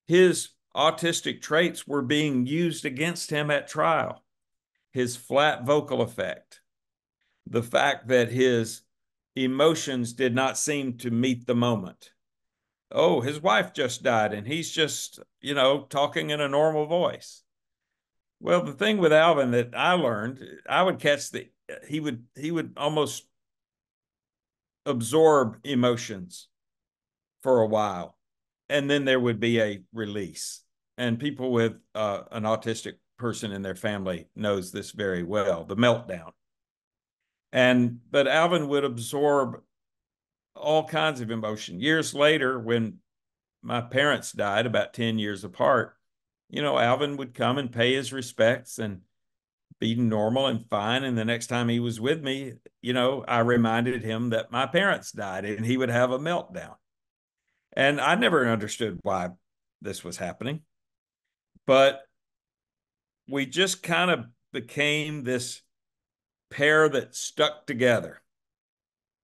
His autistic traits were being used against him at trial. His flat vocal effect, the fact that his emotions did not seem to meet the moment. Oh, his wife just died and he's just, talking in a normal voice. Well, the thing with Alvin that I learned, I would catch he would almost absorb emotions for a while, and then there would be a release. And people with an autistic person in their family knows this very well, the meltdown. But Alvin would absorb all kinds of emotion. Years later, when my parents died, about 10 years apart, Alvin would come and pay his respects and be normal and fine. And the next time he was with me, I reminded him that my parents died, and he would have a meltdown. And I never understood why this was happening. But we just kind of became this pair that stuck together.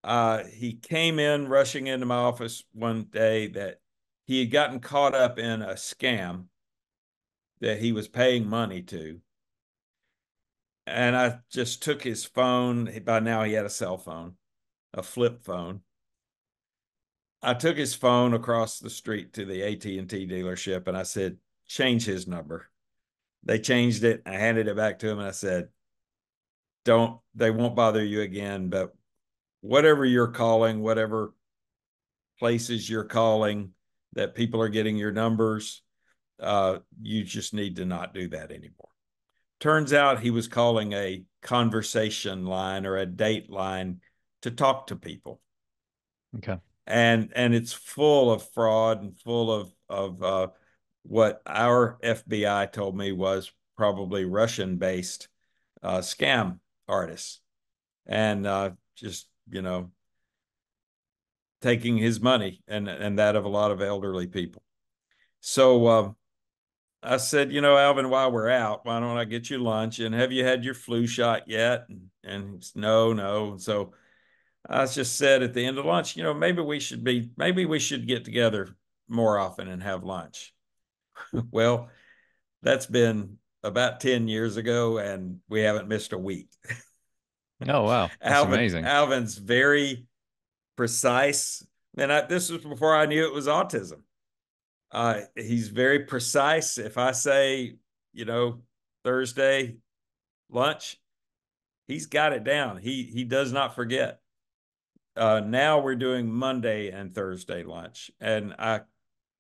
He came in rushing into my office one day that he had gotten caught up in a scam that he was paying money to. And I just took his phone. By now he had a cell phone, a flip phone. I took his phone across the street to the AT&T dealership, and I said, change his number. They changed it. I handed it back to him, and I said, they won't bother you again, but whatever you're calling, whatever places you're calling that people are getting your numbers, you just need to not do that anymore. Turns out he was calling a conversation line or a date line to talk to people. Okay. And it's full of fraud and full of what our FBI told me was probably Russian-based scam artists, and just taking his money and that of a lot of elderly people. So I said, you know, Alvin, while we're out, why don't I get you lunch? And have you had your flu shot yet? And he said, no, no. So I just said at the end of lunch, you know, maybe we should get together more often and have lunch. Well, that's been about 10 years ago, and we haven't missed a week. Oh, wow. That's amazing. Alvin's very precise. And this was before I knew it was autism. He's very precise. If I say, you know, Thursday lunch, he's got it down. He does not forget. Now we're doing Monday and Thursday lunch, and I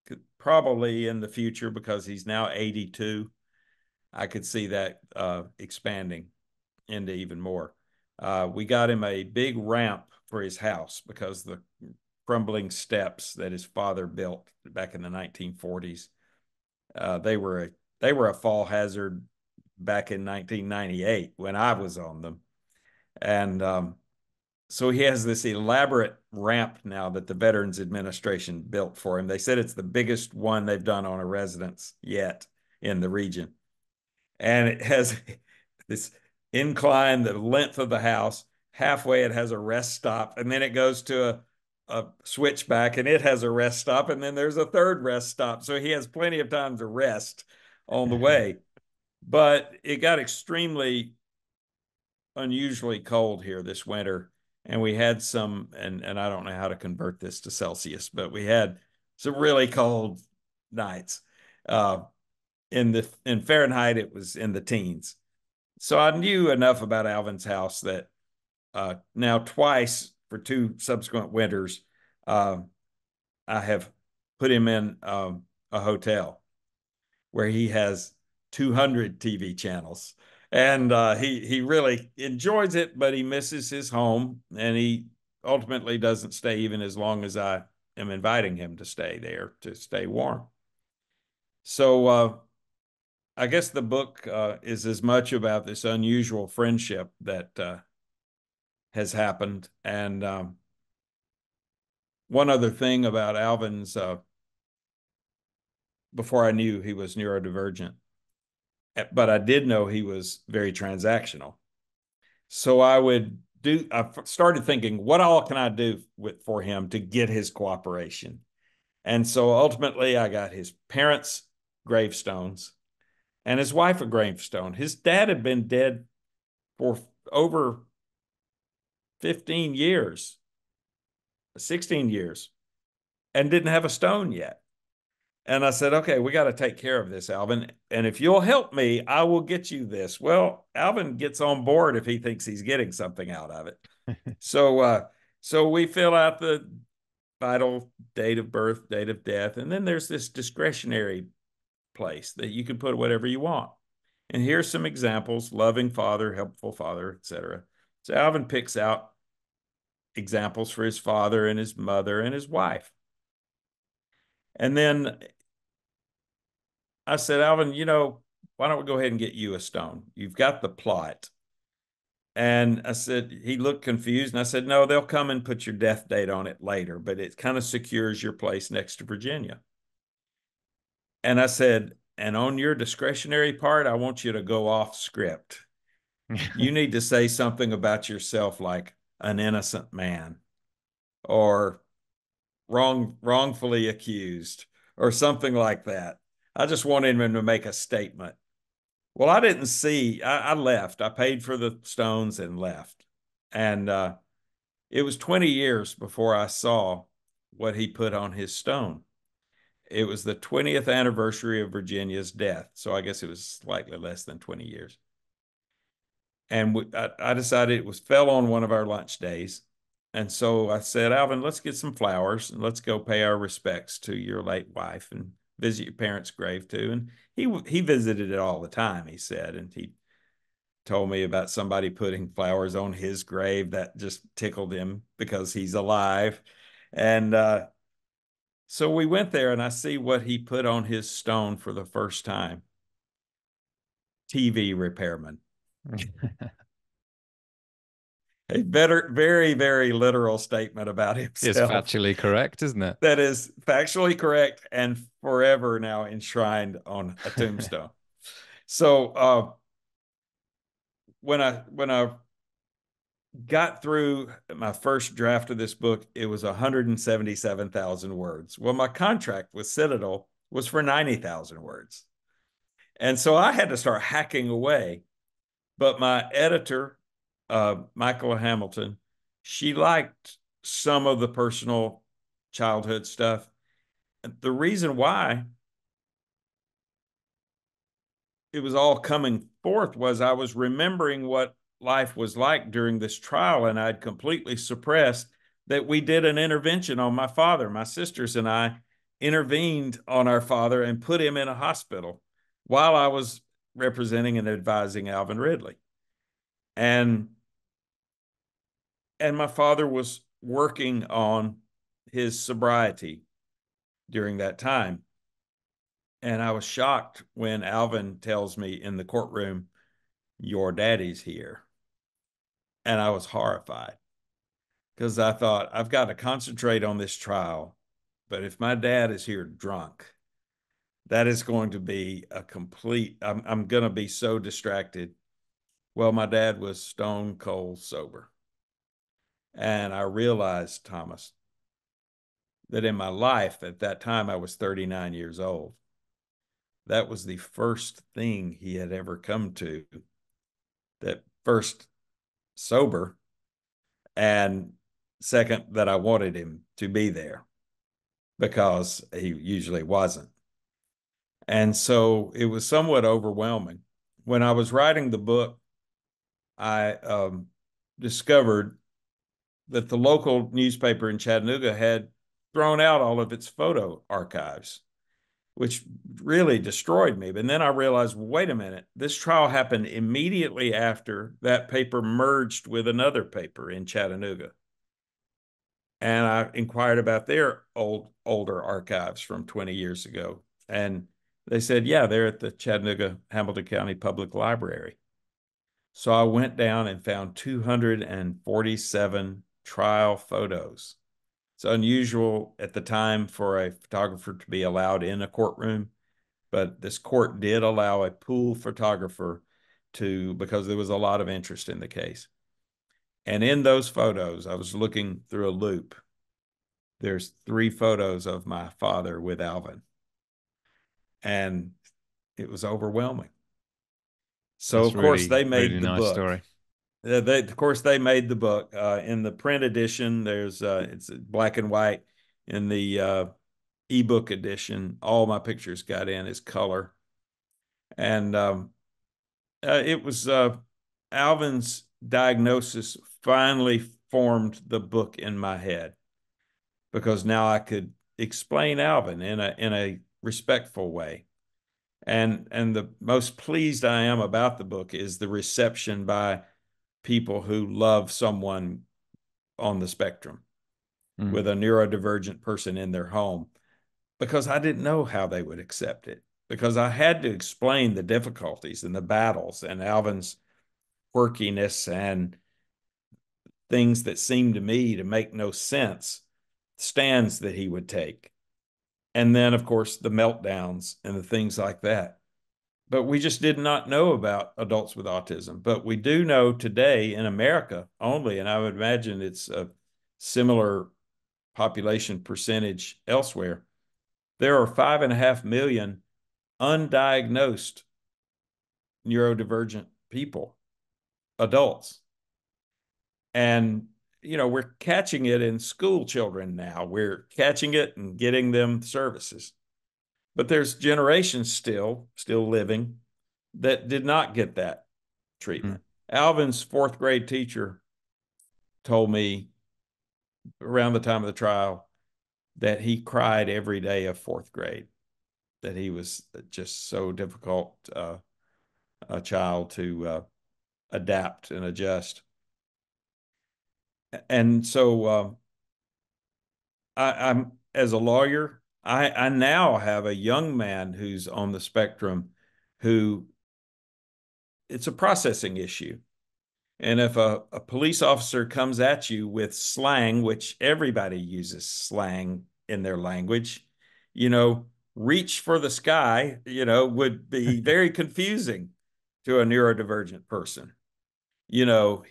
could probably in the future, because he's now 82, I could see that expanding into even more. We got him a big ramp for his house because the crumbling steps that his father built back in the 1940s, they were a fall hazard back in 1998 when I was on them. And so he has this elaborate ramp now that the Veterans Administration built for him. They said it's the biggest one they've done on a residence yet in the region. And it has this incline, the length of the house. Halfway, it has a rest stop, and then it goes to a switchback, and it has a rest stop, and then there's a third rest stop. So he has plenty of time to rest on the way. But it got extremely unusually cold here this winter, and we had some, and I don't know how to convert this to Celsius, but we had some really cold nights. In Fahrenheit, it was in the teens. So I knew enough about Alvin's house that now twice for two subsequent winters, I have put him in a hotel where he has 200 TV channels. And he really enjoys it, but he misses his home, and he ultimately doesn't stay even as long as I am inviting him to stay there to stay warm. So I guess the book is as much about this unusual friendship that has happened. And one other thing about Alvin's, before I knew he was neurodivergent, but I did know he was very transactional. So I started thinking, what all can I do for him to get his cooperation? And so ultimately, I got his parents' gravestones and his wife a gravestone. His dad had been dead for over 15 years, 16 years, and didn't have a stone yet. And I said, okay, we got to take care of this, Alvin. And if you'll help me, I will get you this. Well, Alvin gets on board if he thinks he's getting something out of it. So we fill out the vital date of birth, date of death, and then there's this discretionary place that you can put whatever you want. And here's some examples: loving father, helpful father, etc. So Alvin picks out examples for his father and his mother and his wife. And then I said, Alvin, you know, why don't we go ahead and get you a stone? You've got the plot. And I said, he looked confused. And I said, no, they'll come and put your death date on it later, but it kind of secures your place next to Virginia. And I said, and on your discretionary part, I want you to go off script. You need to say something about yourself like an innocent man or wrongfully accused or something like that. I just wanted him to make a statement. Well, I didn't see, I left. I paid for the stones and left. And it was 20 years before I saw what he put on his stone. It was the 20th anniversary of Virginia's death. So I guess it was slightly less than 20 years. And I decided it fell on one of our lunch days. And so I said, Alvin, let's get some flowers and let's go pay our respects to your late wife and visit your parents' grave too. And he visited it all the time, he said. And he told me about somebody putting flowers on his grave that just tickled him because he's alive. And so we went there, and I see what he put on his stone for the first time: TV repairman. a better, very, very literal statement about It's himself factually correct, isn't it? that is factually correct and forever now enshrined on a tombstone. So when I got through my first draft of this book, it was 177,000 words. Well, my contract with Citadel was for 90,000 words. And so I had to start hacking away. But my editor, Michael Hamilton, she liked some of the personal childhood stuff. The reason why it was all coming forth was I was remembering what life was like during this trial, and I'd completely suppressed that we did an intervention on my father. My sisters and I intervened on our father and put him in a hospital while I was representing and advising Alvin Ridley. And my father was working on his sobriety during that time. And I was shocked when Alvin tells me in the courtroom, "Your daddy's here." And I was horrified because I thought, I've got to concentrate on this trial. But if my dad is here drunk, that is going to be a complete, I'm going to be so distracted. Well, my dad was stone cold sober. And I realized, Thomas, that in my life at that time, I was 39 years old. That was the first thing he had ever come to, that first sober, and second, that I wanted him to be there because he usually wasn't. And so it was somewhat overwhelming. When I was writing the book, I discovered that the local newspaper in Chattanooga had thrown out all of its photo archives, which really destroyed me. But then I realized, wait a minute, this trial happened immediately after that paper merged with another paper in Chattanooga. And I inquired about their older archives from 20 years ago. And they said, yeah, they're at the Chattanooga Hamilton County Public Library. So I went down and found 247 trial photos. It's unusual at the time for a photographer to be allowed in a courtroom, but this court did allow a pool photographer to, because there was a lot of interest in the case. And in those photos, I was looking through a loop. There's 3 photos of my father with Alvin. And it was overwhelming. So, That's of course, really, they really made the nice book. story. Of course, they made the book. In the print edition, there's it's black and white. In the ebook edition, all my pictures got in as color. And it was Alvin's diagnosis finally formed the book in my head, because now I could explain Alvin in a respectful way. And the most pleased I am about the book is the reception by people who love someone on the spectrum with a neurodivergent person in their home, because I didn't know how they would accept it, because I had to explain the difficulties and the battles and Alvin's quirkiness and things that seemed to me to make no sense, stands that he would take. And then, of course, the meltdowns and the things like that. But we just did not know about adults with autism. But we do know today in America only, and I would imagine it's a similar population percentage elsewhere, there are 5.5 million undiagnosed neurodivergent people, adults. And, we're catching it in school children now. We're catching it and getting them services. But there's generations still living that did not get that treatment. Alvin's 4th grade teacher told me around the time of the trial that he cried every day of 4th grade, that he was just so difficult a child to adapt and adjust. And so I'm, as a lawyer, I now have a young man who's on the spectrum who, it's a processing issue. And if a police officer comes at you with slang, which everybody uses slang in their language, you know, reach for the sky, you know, would be very confusing to a neurodivergent person. You know,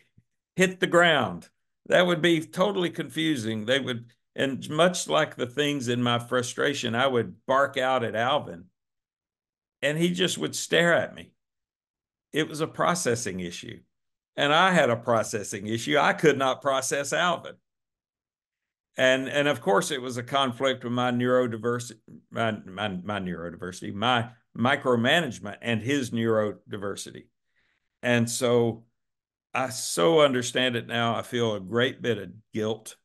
hit the ground. That would be totally confusing. They would, and much like the things in my frustration, I would bark out at Alvin and he just would stare at me. It was a processing issue. And I had a processing issue. I could not process Alvin. And of course it was a conflict with my neurodiversity, my micromanagement and his neurodiversity. And so I so understand it now. I feel a great bit of guilt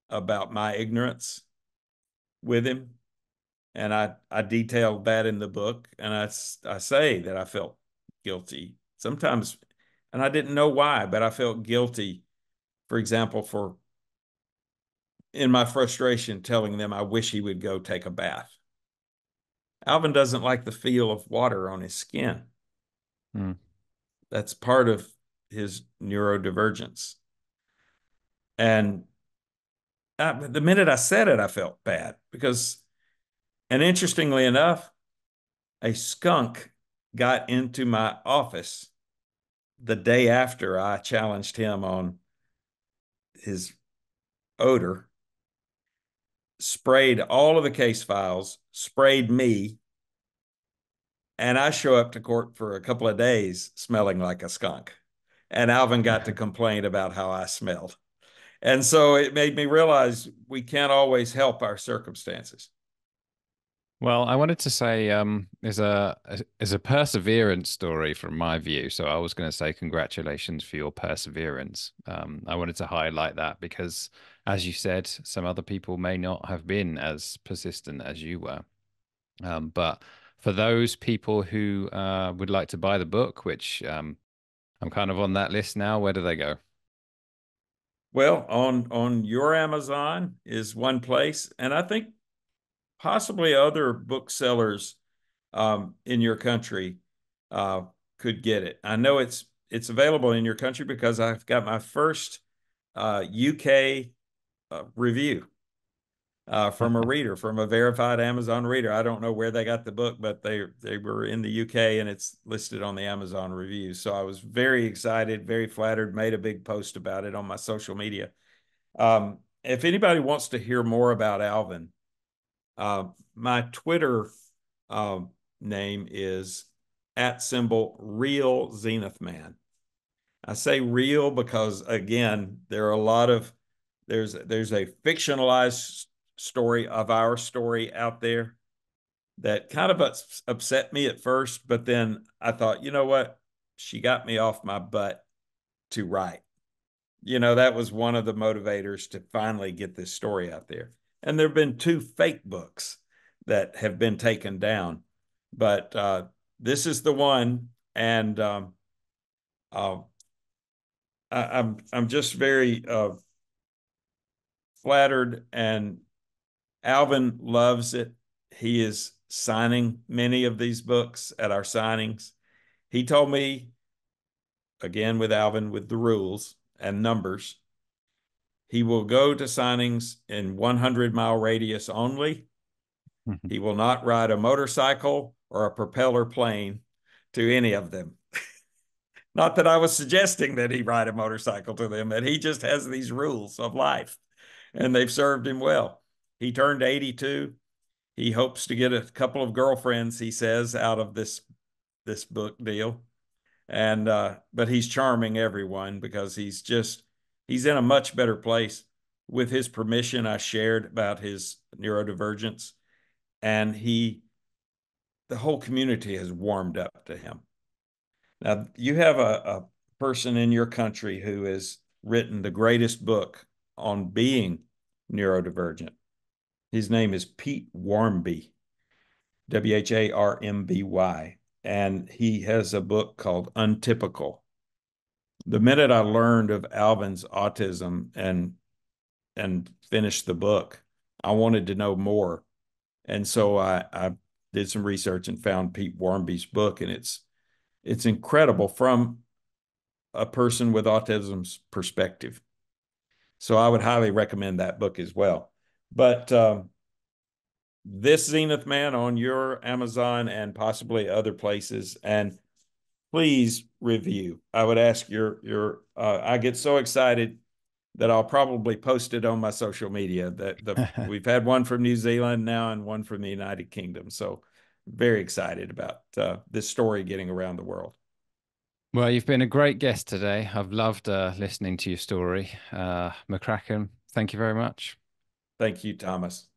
about my ignorance with him. And I detailed that in the book. And I say that I felt guilty sometimes, and I didn't know why, but I felt guilty, for example, for in my frustration telling them I wish he would go take a bath. Alvin doesn't like the feel of water on his skin. Mm. That's part of his neurodivergence. And the minute I said it, I felt bad because, and interestingly enough, a skunk got into my office the day after I challenged him on his odor, sprayed all of the case files, sprayed me, and I show up to court for a couple of days smelling like a skunk. And Alvin got to complain about how I smelled. And so it made me realize we can't always help our circumstances. Well, I wanted to say is a perseverance story from my view. So I was going to say congratulations for your perseverance. I wanted to highlight that because, as you said, some other people may not have been as persistent as you were. But for those people who would like to buy the book, which I'm kind of on that list now, where do they go? Well, on your Amazon is one place, and I think possibly other booksellers in your country uh, could get it. I know it's available in your country because I've got my first UK review from a reader, from a verified Amazon reader. I don't know where they got the book, but they were in the UK and it's listed on the Amazon reviews. So I was very excited, very flattered, made a big post about it on my social media. If anybody wants to hear more about Alvin, my Twitter uh, name is @ real Zenith Man. I say real because again, there are a lot of there's a fictionalized story of our story out there that kind of upset me at first, but then I thought, you know what? She got me off my butt to write. You know, that was one of the motivators to finally get this story out there. And there have been 2 fake books that have been taken down, but this is the one, and uh, I'm just very flattered, and Alvin loves it. He is signing many of these books at our signings. He told me, again with Alvin, with the rules and numbers, he will go to signings in 100-mile radius only. He will not ride a motorcycle or a propeller plane to any of them. Not that I was suggesting that he ride a motorcycle to them, that he just has these rules of life, and they've served him well. He turned 82. He hopes to get a couple of girlfriends, he says, out of this book deal. And but he's charming everyone because he's in a much better place. With his permission, I shared about his neurodivergence, and the whole community has warmed up to him. Now, you have a person in your country who has written the greatest book on being neurodivergent. His name is Pete Warmby, Wharmby, and he has a book called Untypical. The minute I learned of Alvin's autism and finished the book, I wanted to know more. And so I did some research and found Pete Warmby's book, and it's incredible from a person with autism's perspective. So I would highly recommend that book as well. But this Zenith Man on your Amazon and possibly other places, and please review. I would ask I get so excited that I'll probably post it on my social media. We've had one from New Zealand now and one from the United Kingdom. So very excited about this story getting around the world. Well, you've been a great guest today. I've loved listening to your story. McCracken, thank you very much. Thank you, Thomas.